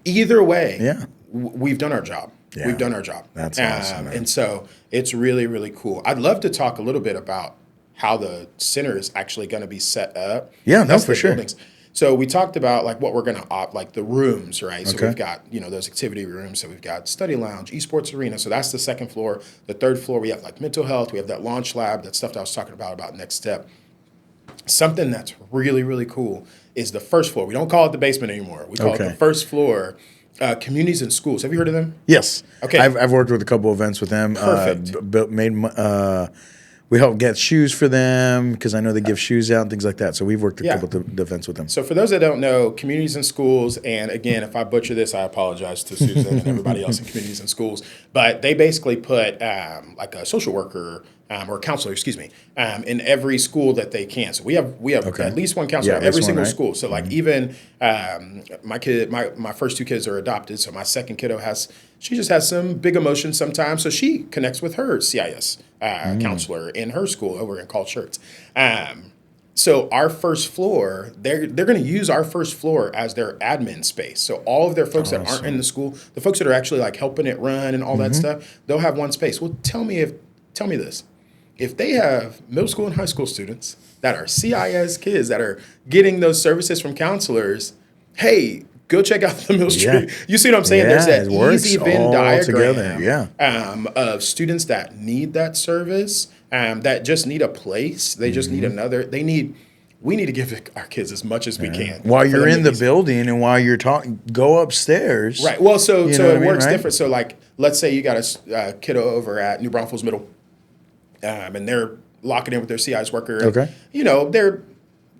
Either way, we've done our job. Yeah. We've done our job. That's awesome, man. And so it's really, really cool. I'd love to talk a little bit about how the center is actually going to be set up. Yeah, no, That's for the sure. buildings. So we talked about like what we're going to opt, like the rooms, right? So Okay. we've got, you know, those activity rooms. So we've got study lounge, esports arena. So that's the 2nd floor. The 3rd floor, we have like mental health. We have that launch lab, that stuff that I was talking about next step. Something that's really, really cool is the 1st floor. We don't call it the basement anymore. We call it the 1st floor. Communities and schools. Have you heard of them? Yes. Okay. I've worked with a couple events with them. Perfect. We help get shoes for them because I know they give shoes out and things like that. So we've worked a couple of events with them. So for those that don't know, communities and schools, and again, if I butcher this, I apologize to Susan and everybody else in communities and schools, but they basically put like a social worker or counselor, in every school that they can. So we have at least one counselor in every single school. So like even my first 2 kids are adopted. So my second kiddo she just has some big emotions sometimes. So she connects with her CIS counselor in her school over in Called Shirts. So our 1st floor, they're going to use our 1st floor as their admin space. So all of their folks that aren't in the school, the folks that are actually like helping it run and all that stuff, they'll have one space. Well, tell me this. if they have middle school and high school students that are CIS kids that are getting those services from counselors, hey, go check out the Mill Street. Yeah. You see what I'm saying? There's Yeah, that it works easy Venn all together. diagram Yeah. of students that need that service, that just need a place. They just need another. We need to give our kids as much as we can. While for you're them to in the be- building and while you're talking, go upstairs. Right. Well, so You know what it I mean, works right? different. So like, let's say you got a kiddo over at New Braunfels Middle, and they're locking in with their CIS worker. And, Okay. they're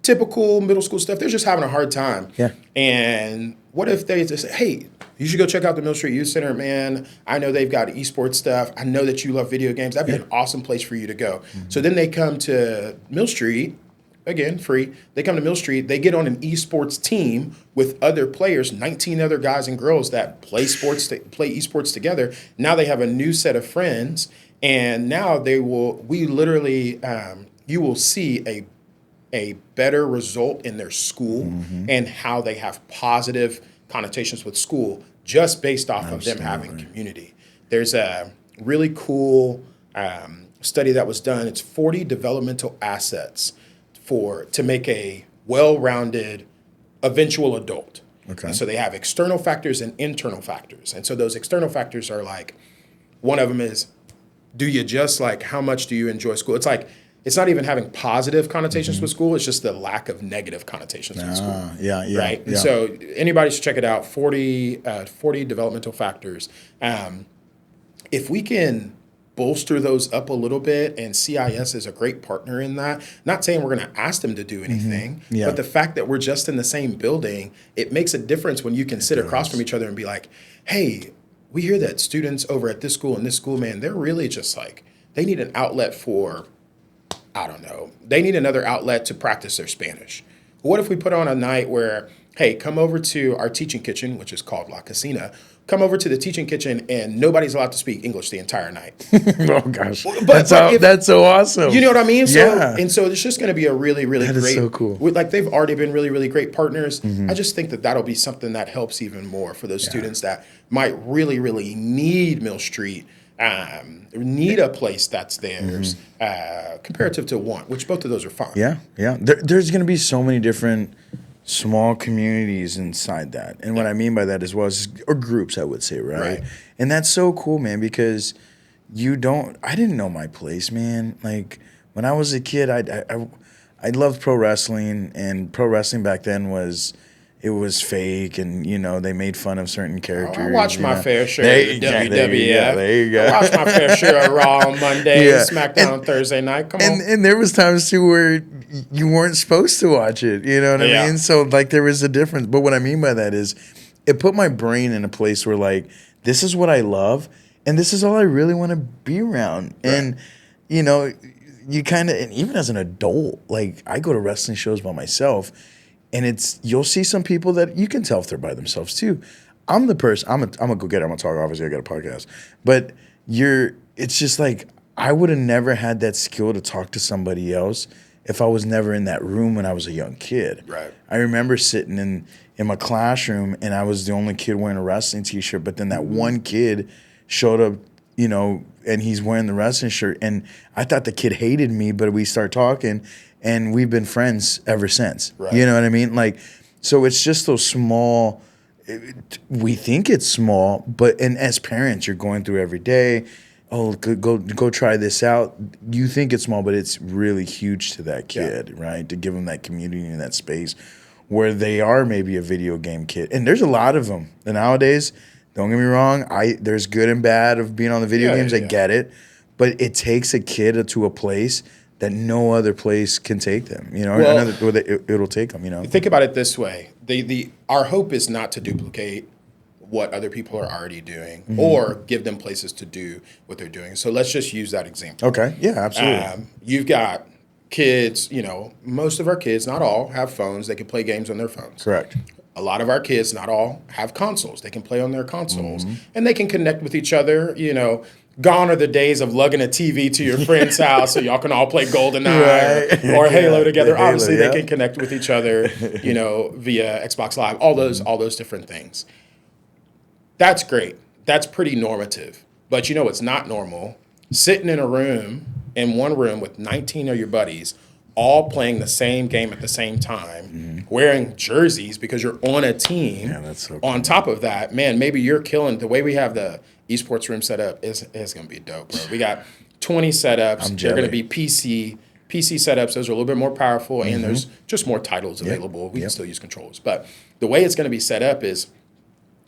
typical middle school stuff. They're just having a hard time. Yeah. And what if they just say, hey, you should go check out the Mill Street Youth Center, man. I know they've got esports stuff. I know that you love video games. That'd be an awesome place for you to go. So then they come to Mill Street, again, free. They come to Mill Street. They get on an esports team with other players, 19 other guys and girls that play esports together. Now they have a new set of friends. And now you will see a better result in their school and how they have positive connotations with school just based off of them having community. There's a really cool study that was done. It's 40 developmental assets to make a well-rounded eventual adult. Okay. And so they have external factors and internal factors. And so those external factors are like, one of them is, how much do you enjoy school? It's like, it's not even having positive connotations with school. It's just the lack of negative connotations with school. Yeah. Right. Yeah. And so anybody should check it out. 40 developmental factors. If we can bolster those up a little bit, and CIS is a great partner in that. Not saying we're going to ask them to do anything, Yeah. but the fact that we're just in the same building, it makes a difference when you can sit across from each other and be like, hey, we hear that students over at this school and this school, man, they're really just like, they need an outlet for, I don't know, they need another outlet to practice their Spanish. What if we put on a night where, hey, come over to our teaching kitchen, which is called La Casina, come over to the teaching kitchen and nobody's allowed to speak English the entire night. Oh gosh, But that's so awesome. You know what I mean? Yeah. And so it's just going to be a really, really That is great. so cool. Like they've already been really, really great partners. I just think that that'll be something that helps even more for those students that might really, really need Mill Street, need a place that's theirs, comparative to want, which both of those are fine. Yeah. There's going to be so many different small communities inside that. And what I mean by that as well is, or groups, I would say, right? And that's so cool, man, because I didn't know my place, man. Like when I was a kid, I loved pro wrestling, and pro wrestling back then was fake, and they made fun of certain characters. I watched my fair share of WWF. There you go. I watched my fair share of Raw on Monday, SmackDown on Thursday night. Come on. And there was times too where you weren't supposed to watch it. You know what I mean? So like there was a difference. But what I mean by that is, it put my brain in a place where like, this is what I love, and this is all I really want to be around. Right. And you kind of, and even as an adult, like I go to wrestling shows by myself. And you'll see some people that you can tell if they're by themselves too. I'm the person, I'm a go-getter, I'm gonna talk, obviously I got a podcast. But it's just like, I would have never had that skill to talk to somebody else if I was never in that room when I was a young kid. Right. I remember sitting in my classroom and I was the only kid wearing a wrestling t-shirt, but then that one kid showed up, and he's wearing the wrestling shirt. And I thought the kid hated me, but we started talking. And we've been friends ever since. Right. You know what I mean? Like, so it's just those small. We think it's small, and as parents, you're going through every day. Oh, go try this out. You think it's small, but it's really huge to that kid, right? To give them that community and that space where they are maybe a video game kid. And there's a lot of them. And nowadays, don't get me wrong, there's good and bad of being on the video games. I get it, but it takes a kid to a place that no other place can take them, it'll take them, Think about it this way. Our hope is not to duplicate what other people are already doing or give them places to do what they're doing. So let's just use that example. Okay, yeah, absolutely. You've got kids, most of our kids, not all, have phones. They can play games on their phones. Correct. A lot of our kids, not all, have consoles. They can play on their consoles. And they can connect with each other, Gone are the days of lugging a TV to your friend's house so y'all can all play GoldenEye or Halo together. Obviously, they can connect with each other, via Xbox Live, all those different things. That's great. That's pretty normative. But it's not normal. Sitting in a room in one room with 19 of your buddies, all playing the same game at the same time, wearing jerseys because you're on a team. Yeah, that's so On cool. top of that, man, maybe you're killing the way we have the esports room set up is going to be dope, bro. We got 20 setups. I'm They're going to jelly. be PC setups. Those are a little bit more powerful, and there's just more titles available. We can Yep. still use controllers, but the way it's going to be set up is,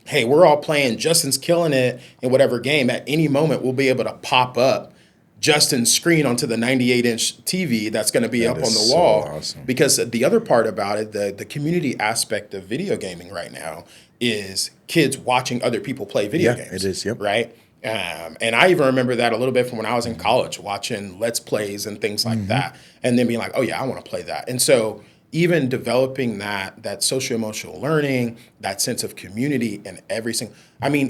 hey, we're all playing. Justin's killing it in whatever game. At any moment, we'll be able to pop up Justin's screen onto the 98-inch TV that's going to be up on is the so wall. awesome. Because the other part about it, the community aspect of video gaming right now is kids watching other people play video Yeah, games. it is, yep. Right? And I even remember that a little bit from when I was in college, watching Let's Plays and things like that, and then being like, oh, yeah, I want to play that. And so even developing that socio-emotional learning, that sense of community and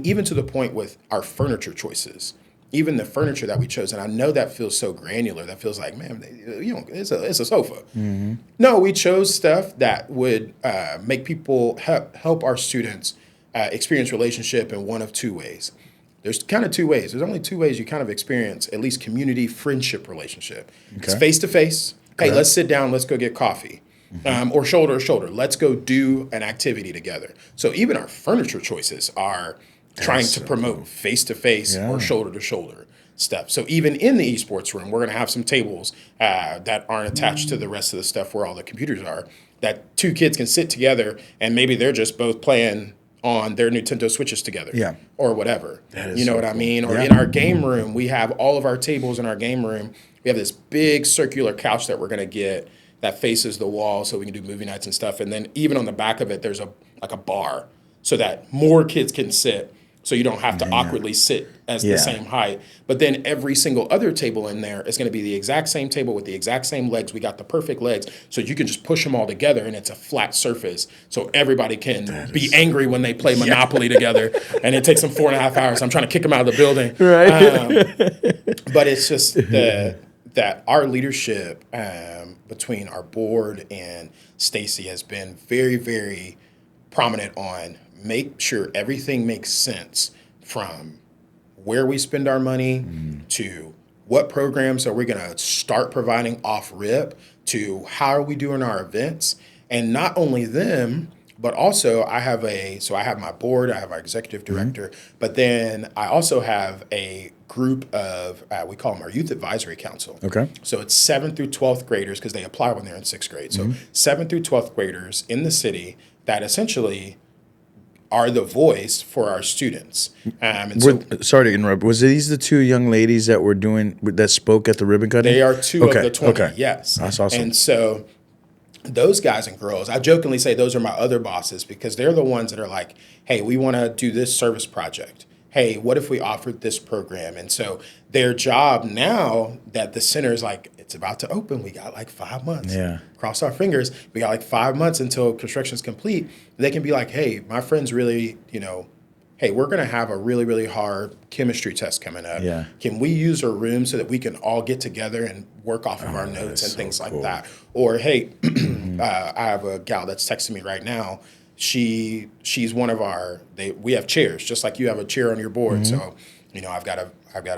even to the point with our furniture choices, even the furniture that we chose. And I know that feels so granular. That feels like, man, it's a sofa. No, we chose stuff that would make people help our students experience relationship in one of two ways. There's kind of two ways. There's only two ways you kind of experience at least community friendship relationship. It's face to face. Hey, let's sit down. Let's go get coffee. Or shoulder to shoulder. Let's go do an activity together. So even our furniture choices are trying to promote face to face or shoulder to shoulder stuff. So even in the esports room, we're going to have some tables that aren't attached to the rest of the stuff where all the computers are, that two kids can sit together and maybe they're just both playing on their Nintendo Switches together. Yeah. Or whatever. is You know so what I cool. mean? Or Yeah. in our game room, we have all of our tables in our game room. We have this big circular couch that we're going to get that faces the wall so we can do movie nights and stuff. And then even on the back of it, there's a bar so that more kids can sit, so you don't have to awkwardly sit as the same height. But then every single other table in there is going to be the exact same table with the exact same legs. We got the perfect legs, so you can just push them all together and it's a flat surface. So everybody can be angry when they play Monopoly together, and it takes them 4.5 hours. I'm trying to kick them out of the building. Right. But it's just that our leadership between our board and Stacy has been very, very prominent on make sure everything makes sense, from where we spend our money to what programs are we going to start providing off rip to how are we doing our events. And not only them, but also I have my board, I have our executive director, but then I also have a group of, we call them our youth advisory council. Okay. So it's 7th through 12th graders, because they apply when they're in 6th grade. So 7th through 12th graders in the city that essentially are the voice for our students. Sorry to interrupt. Was these the two young ladies that spoke at the ribbon cutting? They are two of the 20, Okay. yes. That's awesome. And so those guys and girls, I jokingly say those are my other bosses, because they're the ones that are like, hey, we want to do this service project. Hey, what if we offered this program? And so their job now that the center is like, it's about to open, we got like 5 months. Yeah. Cross our fingers. We got like 5 months until construction's complete. They can be like, hey, my friend's really, hey, we're going to have a really, really hard chemistry test coming up. Yeah. Can we use a room so that we can all get together and work off of our notes and so things cool. like that? Or, hey, I have a gal that's texting me right now. She's one of we have chairs, just like you have a chair on your board. So, I've got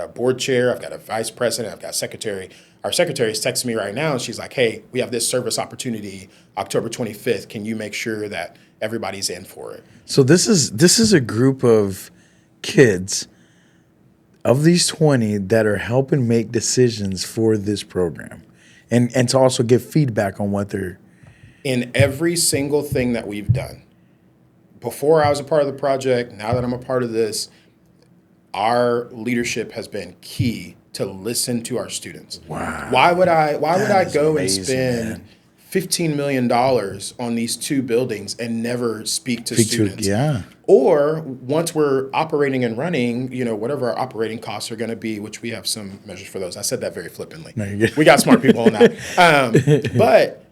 a board chair, I've got a vice president, I've got a secretary. Our secretary is texting me right now, and she's like, hey, we have this service opportunity October 25th. Can you make sure that everybody's in for it? So this is a group of kids of these 20 that are helping make decisions for this program, and to also give feedback on what they're. In every single thing that we've done, before I was a part of the project, now that I'm a part of this, our leadership has been key to listen to our students. Wow. Why would I go amazing, and spend man. $15 million on these two buildings and never speak to students? Yeah. Or once we're operating and running, whatever our operating costs are going to be, which we have some measures for those. I said that very flippantly. No, you're good. We got smart people on that. But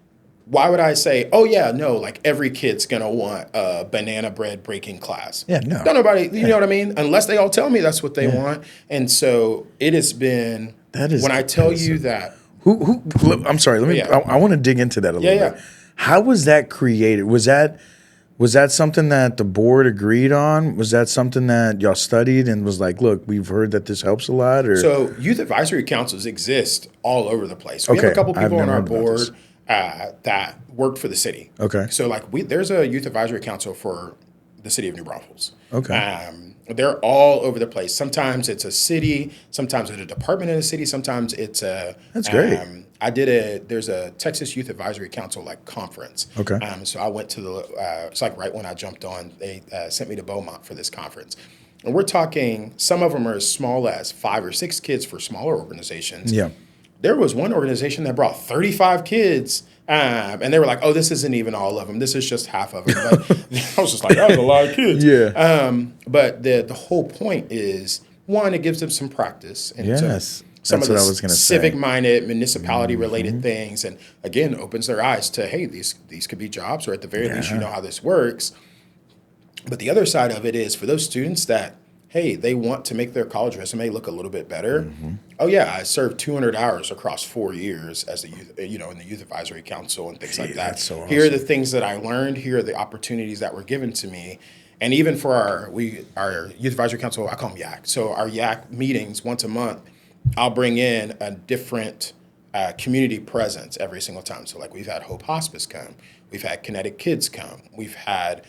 why would I say, oh, yeah, no, like every kid's going to want a banana bread breaking class? Yeah, no. Don't nobody, you know what I mean? Unless they all tell me that's what they want. And so it has been, when I tell you that. I'm sorry, let me, Yeah. I want to dig into that a little Yeah. bit. How was that created? Was that Was that something that the board agreed on? Was that something that y'all studied and was like, look, we've heard that this helps a lot? Or So youth advisory councils exist all over the place. We have a okay, couple I've people on never our heard about this. board that work for the city. Okay. So like there's a youth advisory council for the city of New Braunfels. Okay. They're all over the place. Sometimes it's a city, sometimes it's a department in the city, sometimes it's a. That's great. There's a Texas Youth Advisory Council like conference. Okay. So I went to it's like right when I jumped on, they sent me to Beaumont for this conference. And we're talking, some of them are as small as 5 or 6 kids for smaller organizations. Yeah. There was one organization that brought 35 kids, and they were like, "Oh, this isn't even all of them. This is just half of them." But I was just like, "That was a lot of kids." Yeah. But the whole point is, one, it gives them some practice. And Yes. some That's of what the I was going to say. civic-minded, municipality-related things, and again, opens their eyes to, hey, these could be jobs, or at the very least, you know how this works. But the other side of it is for those students that, hey, they want to make their college resume look a little bit better. Oh yeah, I served 200 hours across 4 years as a youth, in the youth advisory council and things like that. That's so Here are awesome. the things that I learned. Here are the opportunities that were given to me. And even for our youth advisory council, I call them YAC. So our YAC meetings once a month, I'll bring in a different community presence every single time. So like we've had Hope Hospice come, we've had Kinetic Kids come, we've had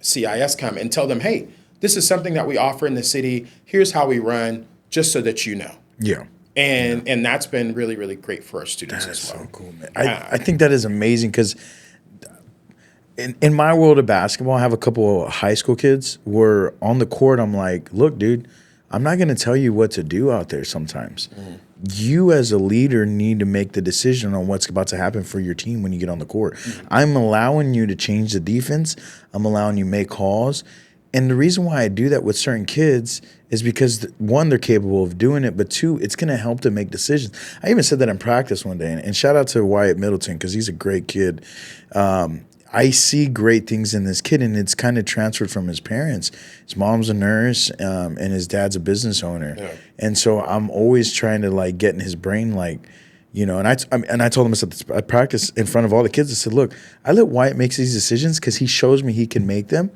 CIS come and tell them, hey, this is something that we offer in the city. Here's how we run, just so that you know. Yeah. And that's been really, really great for our students That's as well. so cool, man. I think that is amazing because in my world of basketball, I have a couple of high school kids where on the court, I'm like, look, dude, I'm not going to tell you what to do out there sometimes. You as a leader need to make the decision on what's about to happen for your team when you get on the court. I'm allowing you to change the defense. I'm allowing you to make calls. And the reason why I do that with certain kids is because, one, they're capable of doing it, but two, it's going to help them make decisions. I even said that in practice one day, and shout out to Wyatt Middleton because he's a great kid. I see great things in this kid, and it's kind of transferred from his parents. His mom's a nurse, and his dad's a business owner. Yeah. And so I'm always trying to, like, get in his brain, like, and I told him I practice in front of all the kids. I said, look, I let Wyatt make these decisions because he shows me he can make them.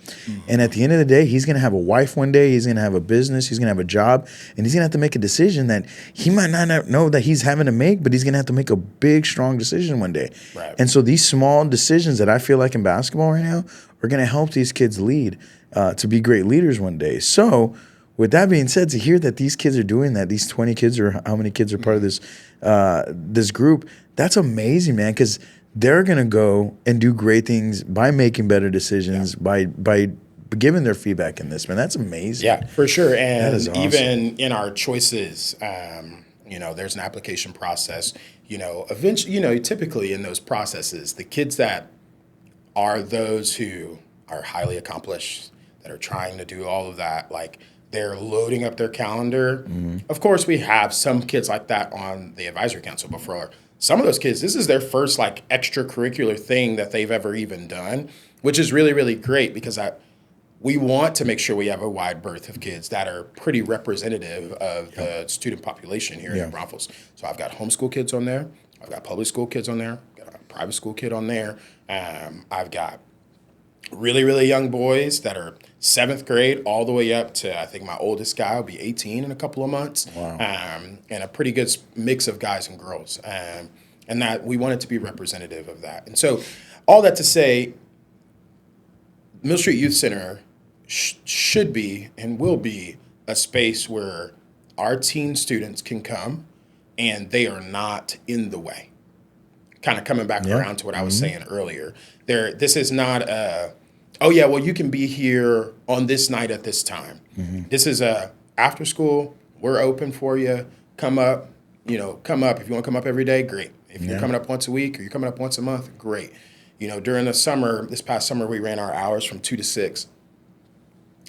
And at the end of the day, he's going to have a wife one day. He's going to have a business. He's going to have a job. And he's going to have to make a decision that he might not know that he's having to make, but he's going to have to make a big, strong decision one day. Right. And so these small decisions that I feel like in basketball right now are going to help these kids lead to be great leaders one day. So with that being said, to hear that these kids are doing that, these 20 kids or how many kids are part of this group, that's amazing, man, because they're going to go and do great things by making better decisions, by giving their feedback in this, man. That's amazing. Yeah, for sure. And that is awesome. Even in our choices, there's an application process. Eventually, typically in those processes, the kids that are those who are highly accomplished, that are trying to do all of that, like, they're loading up their calendar. Of course, we have some kids like that on the advisory council, but for some of those kids, this is their first like extracurricular thing that they've ever even done, which is really, really great because we want to make sure we have a wide berth of kids that are pretty representative of the student population here in Braunfels. So I've got homeschool kids on there. I've got public school kids on there. I've got a private school kid on there. I've got really, really young boys that are 7th grade all the way up to, I think my oldest guy will be 18 in a couple of months. Wow. And a pretty good mix of guys and girls. And that we want it to be representative of that. And so all that to say, Mill Street Youth Center should be and will be a space where our teen students can come and they are not in the way. Kind of coming back around to what I was saying earlier. This is not you can be here on this night at this time. This is after school. We're open for you. Come up. Come up. If you want to come up every day, great. If you're coming up once a week or you're coming up once a month, great. During the summer, this past summer, we ran our hours from 2 to 6.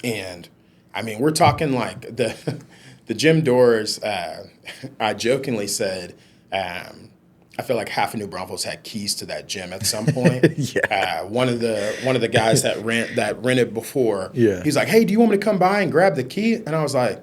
And, I mean, we're talking like the gym doors, I jokingly said, I feel like half of New Braunfels had keys to that gym at some point. One of the guys that rented before, he's like, hey, do you want me to come by and grab the key? And I was like,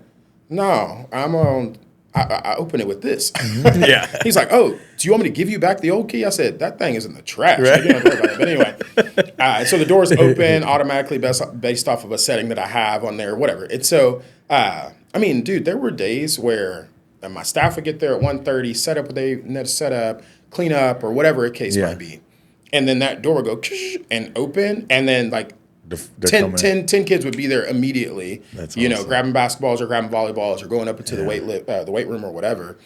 no, I'm on I open it with this. Yeah. He's like, oh, do you want me to give you back the old key? I said, that thing is in the trash. Right. Like, you don't worry about it. But anyway, so the doors open automatically based off of a setting that I have on there, whatever. And so, I mean, dude, there were days where my staff would get there at 1:30, set up what they need to set up, clean up, or whatever the case might be. And then that door would go and open, and then like 10 kids would be there immediately. That's you know, awesome. grabbing basketballs or grabbing volleyballs or going up into the weight room or whatever,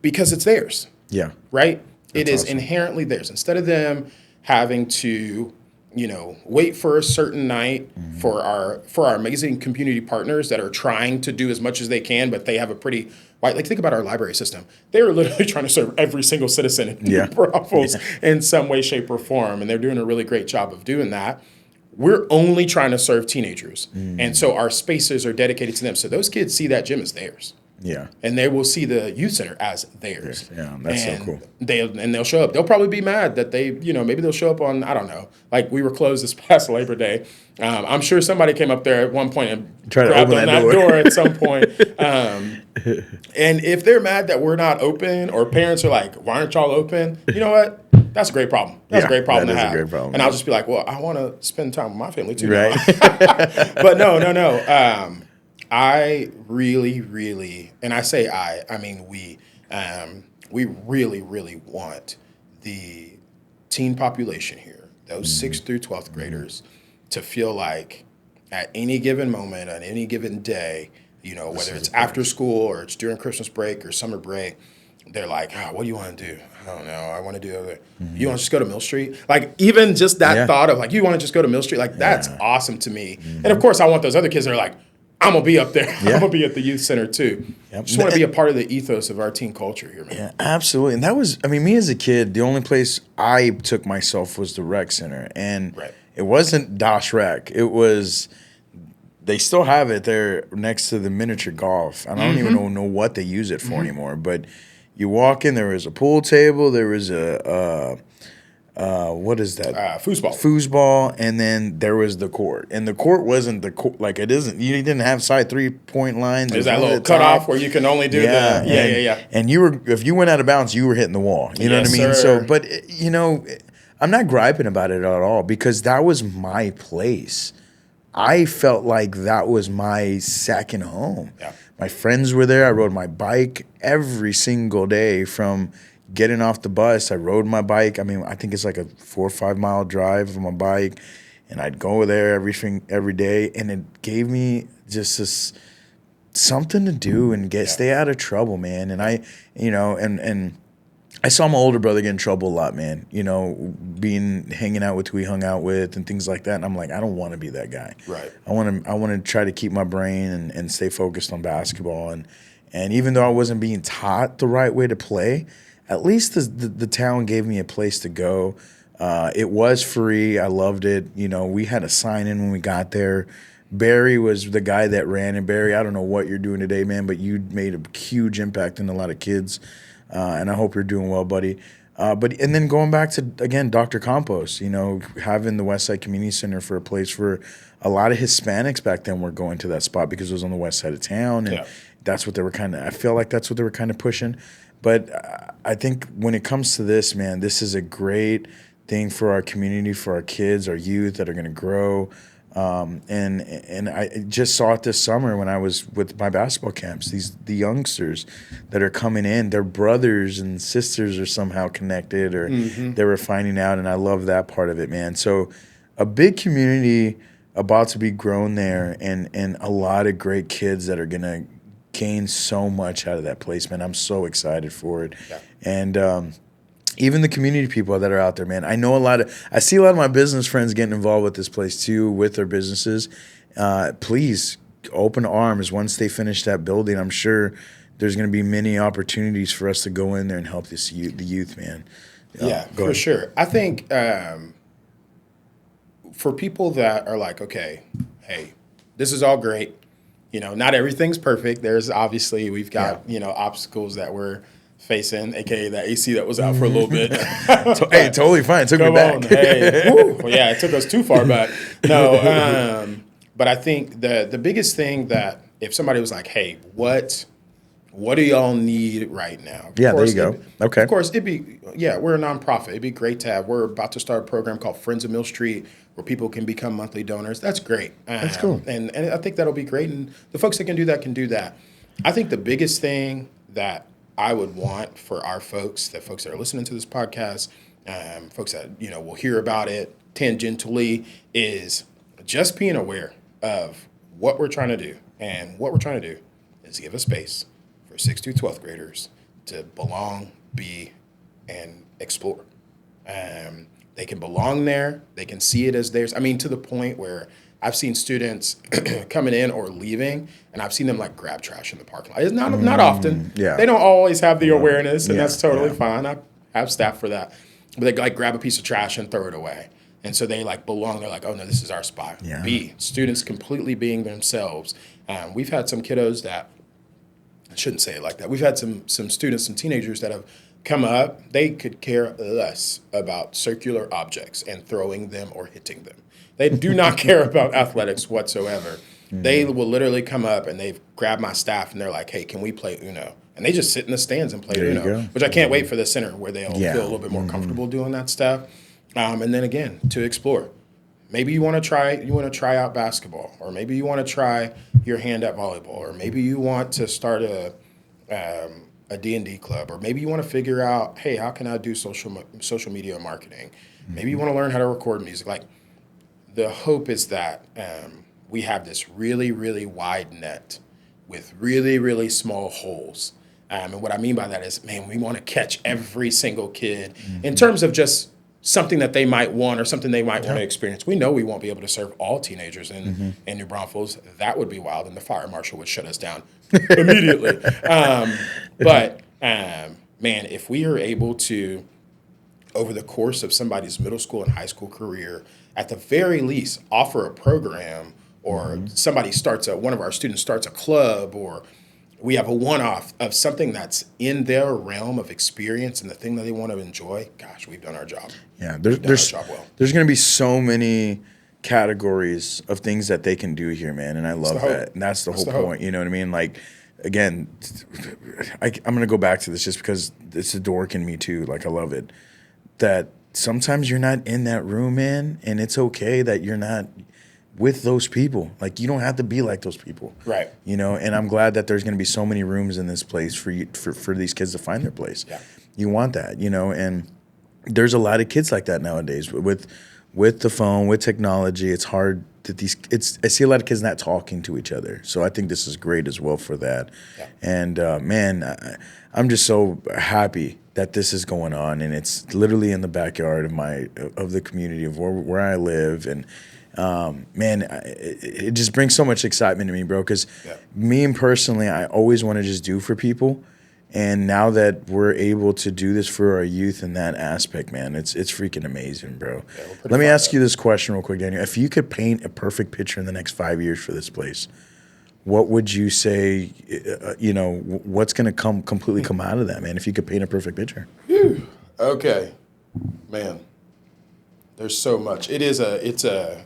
because it's theirs. Yeah. Right? It is awesome. inherently theirs. Instead of them having to, you know, wait for a certain night for our amazing community partners that are trying to do as much as they can, but they have a pretty like think about our library system. They are literally trying to serve every single citizen in Braunfels in some way, shape, or form, and they're doing a really great job of doing that. We're only trying to serve teenagers, and so our spaces are dedicated to them. So those kids see that gym as theirs. Yeah. And they will see the youth center as theirs. Yeah, that's so cool. They'll show up. They'll probably be mad that maybe they'll show up on, I don't know, like we were closed this past Labor Day. I'm sure somebody came up there at one point and Try to grabbed open on that that door. door at some point. And if they're mad that we're not open, or parents are like, why aren't y'all open? You know what? That's a great problem. That's a great problem to have. That is a great problem. And I'll just be like, well, I want to spend time with my family too. Right. But no. I really, really, and I say I mean we really, really want the teen population here, those 6th through 12th graders, to feel like at any given moment, on any given day, you know, whether it's after school or it's during Christmas break or summer break, they're like, what do you want to do? I don't know. I want to do it. You want to just go to Mill Street? Like, even just that thought of like, you want to just go to Mill Street? Like, that's awesome to me. And of course, I want those other kids that are like, I'm going to be up there. I'm going to be at the youth center too. Just want to be a part of the ethos of our teen culture here, man. Yeah, absolutely. And that was, I mean, me as a kid, the only place I took myself was the rec center. And it wasn't Dosh Rec. It was, they still have it there next to the miniature golf. And I don't even know what they use it for anymore. But you walk in, there was a pool table, there was what is that? Foosball, and then there was the court. And the court wasn't the court, like it isn't, you didn't have side 3-point lines. There's that little cutoff where you can only do And you were, if you went out of bounds, you were hitting the wall. You know what I mean? Sir. So, but you know, I'm not griping about it at all because that was my place. I felt like that was my second home. Yeah. My friends were there. I rode my bike every single day from getting off the bus. I rode my bike. I mean, I think it's like a 4 or 5 mile drive on my bike, and I'd go there every day, and it gave me just this something to do and stay out of trouble, man. And I, you know, and I saw my older brother get in trouble a lot, man. You know, hanging out with who he hung out with and things like that. And I'm like, I don't want to be that guy. Right. I want to try to keep my brain and stay focused on basketball. And even though I wasn't being taught the right way to play, at least the town gave me a place to go. It was free. I loved it. You know, we had a sign in when we got there. Barry was the guy that ran. And Barry, I don't know what you're doing today, man, but you made a huge impact on a lot of kids. And I hope you're doing well, buddy. And then going back to, again, Dr. Campos, you know, having the Westside Community Center for a place for a lot of Hispanics back then were going to that spot because it was on the west side of town. And that's what they were I feel like that's what they were kind of pushing. But I think when it comes to this, man, this is a great thing for our community, for our kids, our youth that are going to grow. And I just saw it this summer when I was with my basketball camps. The youngsters that are coming in, their brothers and sisters are somehow connected, or they were finding out, and I love that part of it, man. So a big community about to be grown there, and a lot of great kids that are gonna gain so much out of that place, man. I'm so excited for it, and even the community people that are out there, man. I see a lot of my business friends getting involved with this place too, with their businesses. Please, open arms once they finish that building. I'm sure there's going to be many opportunities for us to go in there and help the youth, man. For sure. I think for people that are like, okay, hey, this is all great. You know, not everything's perfect. There's obviously, we've got, you know, obstacles that we're facing, aka that AC that was out for a little bit. Hey, totally fine. It took me back. Hey, well, yeah, it took us too far back. No, but I think the biggest thing that if somebody was like, hey, what what do y'all need right now? Of Yeah, there course, you go. Okay. Of course, we're a nonprofit. It'd be great to have. We're about to start a program called Friends of Mill Street where people can become monthly donors. That's great. That's cool. And I think that'll be great. And the folks that can do that can do that. I think the biggest thing that I would want for our folks, the folks that are listening to this podcast, folks that, will hear about it tangentially, is just being aware of what we're trying to do. And what we're trying to do is give a space for 6th through 12th graders to belong, be, and explore. They can belong there. They can see it as theirs. I mean, to the point where I've seen students coming in or leaving, and I've seen them like grab trash in the parking lot. It's not often. Yeah. They don't always have the awareness, and Yeah, that's totally yeah. fine. I have staff for that. But they like grab a piece of trash and throw it away. And so they like belong. They're like, oh no, this is our spot. Yeah. B, students completely being themselves. We've had some kiddos that, I shouldn't say it like that. We've had some students, some teenagers that have come up. They could care less about circular objects and throwing them or hitting them. They do not care about athletics whatsoever. They will literally come up and they've grabbed my staff and they're like, hey, can we play Uno? And they just sit in the stands and play There you Uno, go. which I can't wait for the center where they'll Yeah. feel a little bit more comfortable doing that stuff. And then again, to explore. Maybe you want to try out basketball, or maybe you want to try your hand at volleyball, or maybe you want to start a D&D club, or maybe you want to figure out, hey, how can I do social media marketing? Maybe you want to learn how to record music. Like, the hope is that we have this really, really wide net with really, really small holes. And what I mean by that is, man, we want to catch every single kid in terms of just something that they might want or something they might want to experience. We know we won't be able to serve all teenagers in New Braunfels. That would be wild, and the fire marshal would shut us down immediately. But man, if we are able to, over the course of somebody's middle school and high school career, at the very least, offer a program, or one of our students starts a club, or we have a one-off of something that's in their realm of experience and the thing that they want to enjoy, gosh, we've done our job. Yeah, We've done our job well. there's going to be so many categories of things that they can do here, man, and I love the hope. that. And that's the That's whole the hope. point. You know what I mean? Like, again, I'm going to go back to this just because it's a dork in me too. Like, I love it. That sometimes you're not in that room, man, and it's okay that you're not with those people. Like, you don't have to be like those people. Right. You know, and I'm glad that there's going to be so many rooms in this place for you, for these kids to find their place. Yeah. You want that, and there's a lot of kids like that nowadays with the phone, with technology. It's hard that I see a lot of kids not talking to each other. So I think this is great as well for that. Yeah. And man, I'm just so happy that this is going on, and it's literally in the backyard of the community of where I live. And man, it just brings so much excitement to me, bro, because me personally, I always want to just do for people. And now that we're able to do this for our youth in that aspect, man, it's freaking amazing, bro. Yeah, Let me ask you this question real quick, Daniel. If you could paint a perfect picture in the next 5 years for this place, what would you say, what's going to completely come out of that, man, if you could paint a perfect picture? Okay, man, there's so much. It's a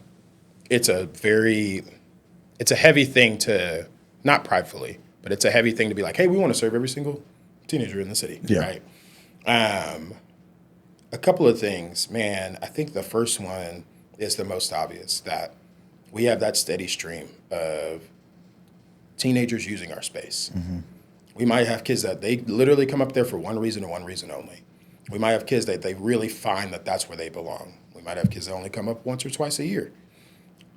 heavy thing to, not pridefully, but it's a heavy thing to be like, hey, we want to serve every single teenager in the city, right? A couple of things, man. I think the first one is the most obvious, that we have that steady stream of teenagers using our space. We might have kids that they literally come up there for one reason and one reason only. We might have kids that they really find that that's where they belong. We might have kids that only come up once or twice a year.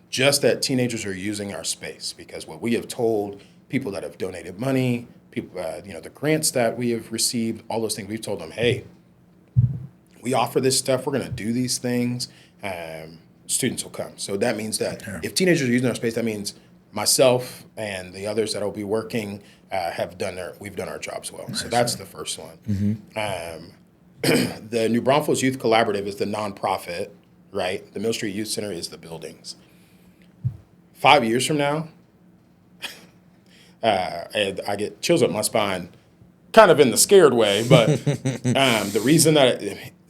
Just that teenagers are using our space, because what we have told people that have donated money, people, the grants that we have received, all those things, we've told them, hey, we offer this stuff, we're going to do these things, students will come. So that means that if teenagers are using our space, that means myself and the others that will be working we've done our jobs well. So that's the first one. The New Braunfels Youth Collaborative is the nonprofit, right? The Mill Street Youth Center is the buildings. 5 years from now, and I get chills up my spine, kind of in the scared way, but the reason that,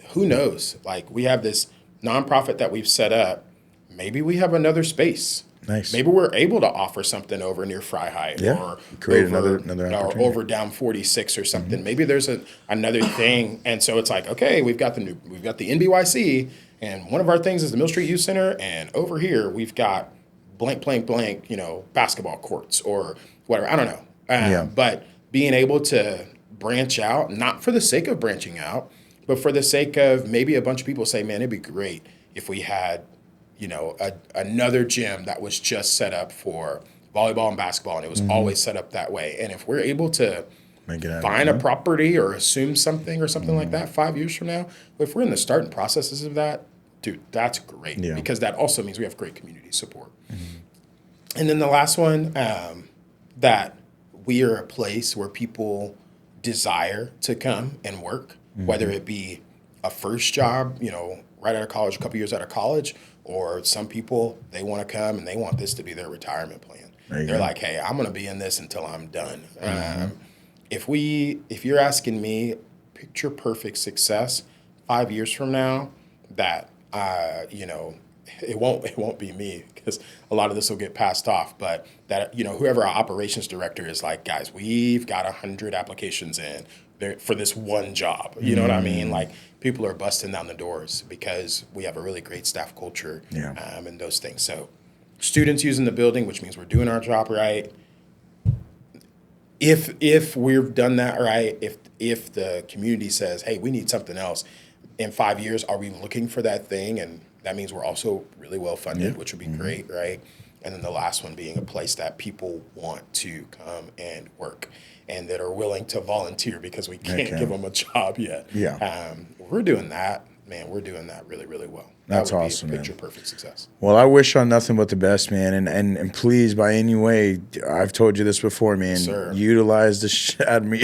who knows? Like, we have this nonprofit that we've set up. maybe we have another space. Nice. Maybe we're able to offer something over near Fry High or create over, another or opportunity. over down 46 or something. Maybe there's another thing. And so it's like, okay, we've got the NBYC, and one of our things is the Mill Street Youth Center, and over here we've got blank, blank, blank, basketball courts or whatever. I don't know. But being able to branch out, not for the sake of branching out, but for the sake of maybe a bunch of people say, man, it'd be great if we had another gym that was just set up for volleyball and basketball, and it was always set up that way. And if we're able to find a property or assume something or something like that 5 years from now, if we're in the starting processes of that, dude, that's great because that also means we have great community support. And then the last one, that we are a place where people desire to come and work, whether it be a first job, right out of college, a couple years out of college, or some people, they want to come and they want this to be their retirement plan. They're like, hey, I'm going to be in this until I'm done. If you're asking me, picture perfect success 5 years from now, that, it won't be me because a lot of this will get passed off, but that, whoever our operations director is like, guys, we've got 100 applications in for this one job. You know what I mean? Like, people are busting down the doors because we have a really great staff culture and those things. So students using the building, which means we're doing our job right. If we've done that right, if the community says, hey, we need something else, in 5 years, are we looking for that thing? And that means we're also really well funded, which would be great, right? And then the last one being a place that people want to come and work and that are willing to volunteer because we can't give them a job yet. We're doing that, man. We're doing that really, really well. That's that would awesome, be a picture man. perfect success. Well, I wish on nothing but the best, man. And please, by any way, I've told you this before, man. Yes, utilize the shit out of me.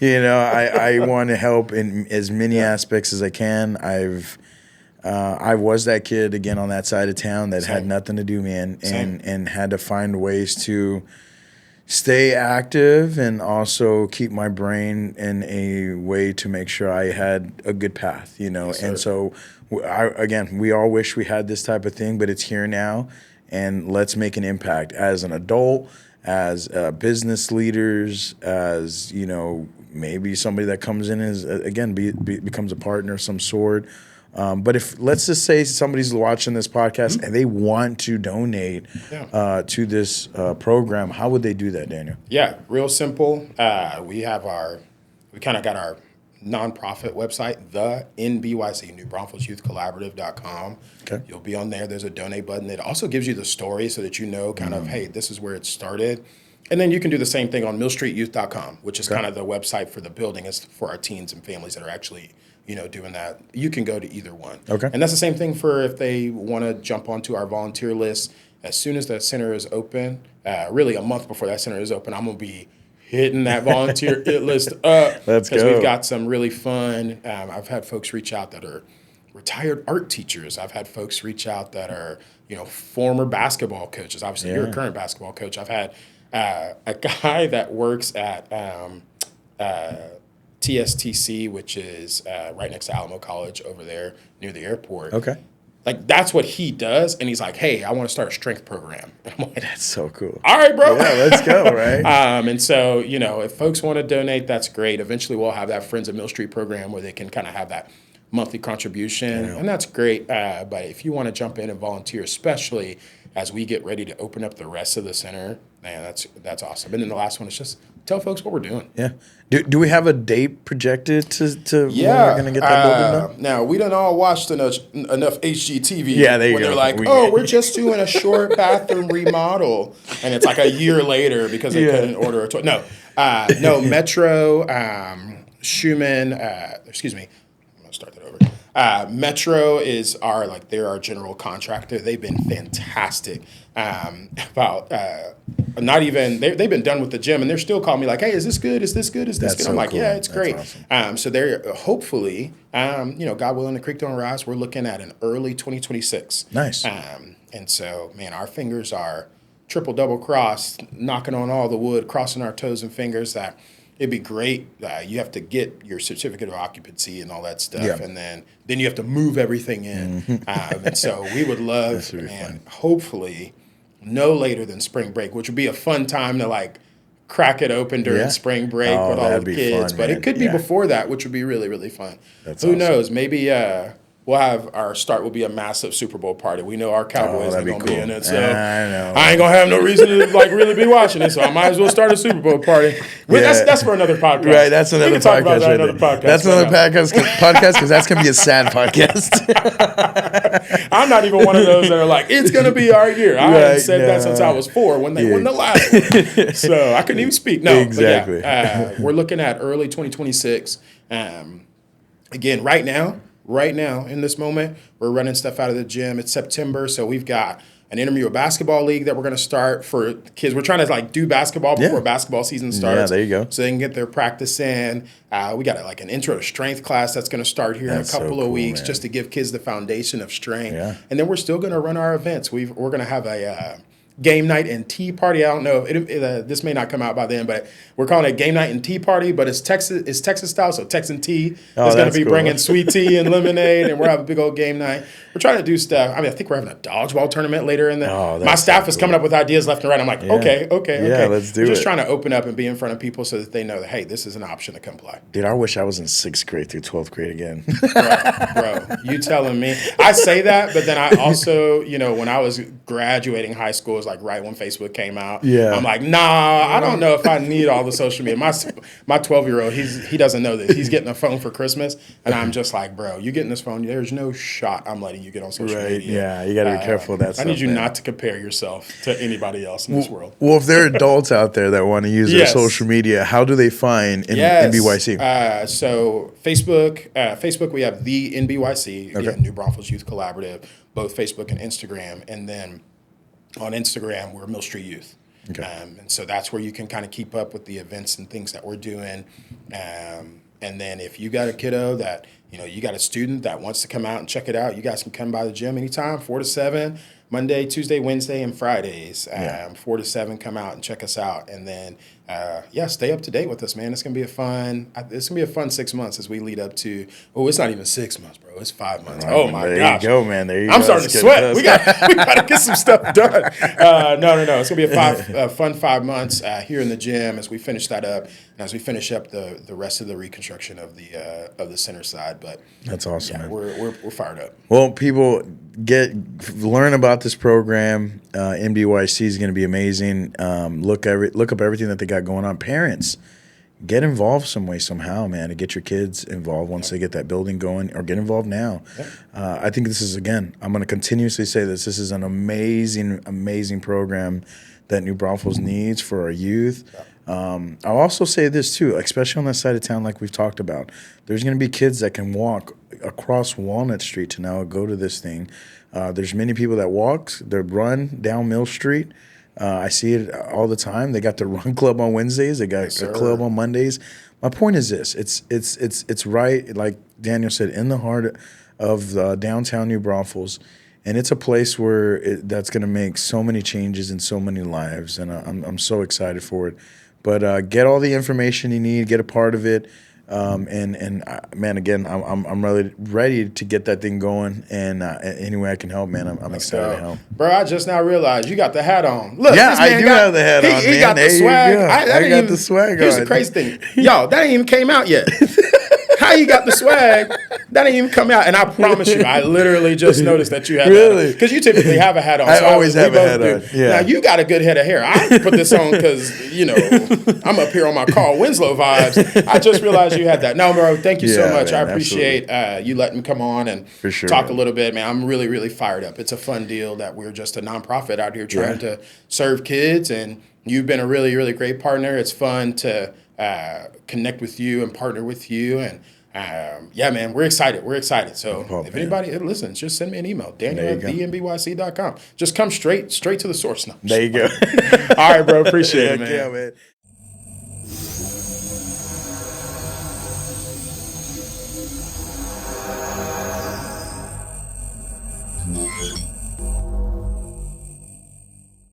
I want to help in as many aspects as I can. I was that kid again on that side of town that had nothing to do, man, and had to find ways to stay active and also keep my brain in a way to make sure I had a good path, Yes, and sir. so we all wish we had this type of thing, but it's here now, and let's make an impact as an adult, as business leaders, as maybe somebody that comes in as again becomes a partner of some sort. But if let's just say somebody's watching this podcast and they want to donate to this program, how would they do that, Daniel? Yeah, real simple. We kind of got our nonprofit website, the NBYC, New Braunfels Youth Collaborative.com. Okay. You'll be on there. There's a donate button. It also gives you the story so that you know kind of, hey, this is where it started. And then you can do the same thing on millstreetyouth.com, which is kind of the website for the building. It's for our teens and families that are actually doing that. You can go to either one. Okay. And that's the same thing for if they want to jump onto our volunteer list. As soon as that center is open, really a month before that center is open, I'm going to be hitting that volunteer list up. Let's go. Because we've got some really fun. I've had folks reach out that are retired art teachers. I've had folks reach out that are, former basketball coaches. Obviously, you're a current basketball coach. I've had a guy that works at TSTC, which is right next to Alamo College over there near the airport. Okay. Like, that's what he does. And he's like, hey, I want to start a strength program. And I'm like, That's so cool. all right, bro. Yeah, let's go, right? And so, if folks want to donate, that's great. Eventually, we'll have that Friends of Mill Street program where they can kind of have that monthly contribution. And that's great. But if you want to jump in and volunteer, especially as we get ready to open up the rest of the center, man, that's awesome. And then the last one is just tell folks what we're doing. Yeah. Do we have a date projected to when we're going to get that building done? Now, we done all watched enough HGTV. Yeah, there you when go. They're like, we're just doing a short bathroom remodel. And it's like a year later because they couldn't order a toilet. No, Metro, Schumann, excuse me. I'm going to start that over. Metro is they're our general contractor. They've been fantastic about they've been done with the gym and they're still calling me like, hey, is this good? Is this good? Is this good? So I'm like, cool. yeah, it's That's great. awesome. So they're hopefully, God willing, the creek don't rise. We're looking at an early 2026. Nice. And so, man, our fingers are triple, double crossed, knocking on all the wood, crossing our toes and fingers that it'd be great. You have to get your certificate of occupancy and all that stuff, Yeah. and then you have to move everything in. And so we would love, and hopefully, no later than spring break, which would be a fun time to like crack it open during spring break with all that'd the be kids. fun, but man. it could be before that, which would be really, really fun. That's Who awesome. knows? Maybe we'll have our start will be a massive Super Bowl party. We know our Cowboys are that'd be going to be cool. in it, so I know. I ain't gonna have no reason to like really be watching it. So I might as well start a Super Bowl party. That's for another podcast. Right, that's another we can talk about podcast. that Right another there. podcast. That's another podcast because that's gonna be a sad podcast. I'm not even one of those that are like, it's gonna be our year. I haven't said that since I was 4 when they won the last one. So I couldn't even speak. No, exactly. But yeah, we're looking at early 2026. Again, right now in this moment, we're running stuff out of the gym. It's September, so we've got an intramural basketball league that we're going to start for kids. We're trying to like do basketball before basketball season starts. Yeah, there you go. So they can get their practice in. We got like an intro to strength class that's going to start here in a couple of weeks, just to give kids the foundation of strength. Yeah. And then we're still going to run our events. We're going to have a game night and tea party. I don't know if this may not come out by then, but we're calling it game night and tea party. But it's Texas style, so Texan tea is going to be bringing sweet tea and lemonade, and we're having a big old game night. We're trying to do stuff. I mean, I think we're having a dodgeball tournament later in the. My staff is coming up with ideas left and right. I'm like, okay. Yeah, let's do it. We're just trying to open up and be in front of people so that they know that, hey, this is an option to come play. Dude, I wish I was in 6th grade through 12th grade again. Bro, you telling me? I say that, but then I also, when I was graduating high school, it was like right when Facebook came out. Yeah. I'm like, nah, I don't know if I need all the social media. My 12-year-old, he doesn't know this. He's getting a phone for Christmas, and I'm just like, bro, you getting this phone? There's no shot I'm letting you get on social media. Yeah, you got to be careful of that stuff. I need you not to compare yourself to anybody else in this world. Well, if there are adults out there that want to use their social media, how do they find NBYC? So Facebook, we have the NBYC, again, New Braunfels Youth Collaborative, both Facebook and Instagram. And then on Instagram, we're Mill Street Youth. Okay. And so that's where you can kind of keep up with the events and things that we're doing. And then if you got a kiddo that, you got a student that wants to come out and check it out, you guys can come by the gym anytime, 4 to 7, Monday, Tuesday, Wednesday, and Fridays. 4 to 7, come out and check us out. And then, stay up to date with us, man. It's going to be a fun 6 months as we lead up to, it's not even 6 months, bro. It's 5 months. Right, oh, my gosh. There you go, man. There you go. I'm starting to sweat. We got to get some stuff done. No. It's going to be a fun 5 months here in the gym as we finish that up and as we finish up the rest of the reconstruction of the center side. But that's awesome, man. We're fired up. Well, people learn about this program. MDYC is going to be amazing. Look up everything that they got going on. Parents, get involved some way, somehow, man, to get your kids involved once they get that building going, or get involved now. I think this is, again, I'm going to continuously say this. This is an amazing, amazing program that New Braunfels needs for our youth. I'll also say this, too, especially on that side of town like we've talked about. There's going to be kids that can walk across Walnut Street to now go to this thing. There's many people that run down Mill Street. I see it all the time. They got the run club on Wednesdays. They got a club on Mondays. My point is this: it's right, like Daniel said, in the heart of downtown New Braunfels, and it's a place where that's going to make so many changes in so many lives, and I'm so excited for it. But get all the information you need, get a part of it. Man, again, I'm really ready to get that thing going, and any way I can help, man, I'm excited to help. Bro, I just now realized you got the hat on. Look, yeah, I do have the hat on. He got the swag. I got the swag on. Here's the crazy thing, y'all. That ain't even came out yet. How you got the swag? That ain't even come out. And I promise you, I literally just noticed that you had really, because you typically have a hat on. I always have a hat on. Yeah. Now you got a good head of hair. I put this on because I'm up here on my Carl Winslow vibes. I just realized you had that. No, bro, thank you so much. Man, I appreciate you letting me come on and talk a little bit, man. I'm really, really fired up. It's a fun deal that we're just a nonprofit out here trying to serve kids, and you've been a really, really great partner. It's fun to connect with you and partner with you, and man, we're excited. So if anybody listens, just send me an email, Daniel@thenbyc.com. Just come straight to the source now. There you go. All right, bro. Appreciate it, man. Yeah, man. Moving.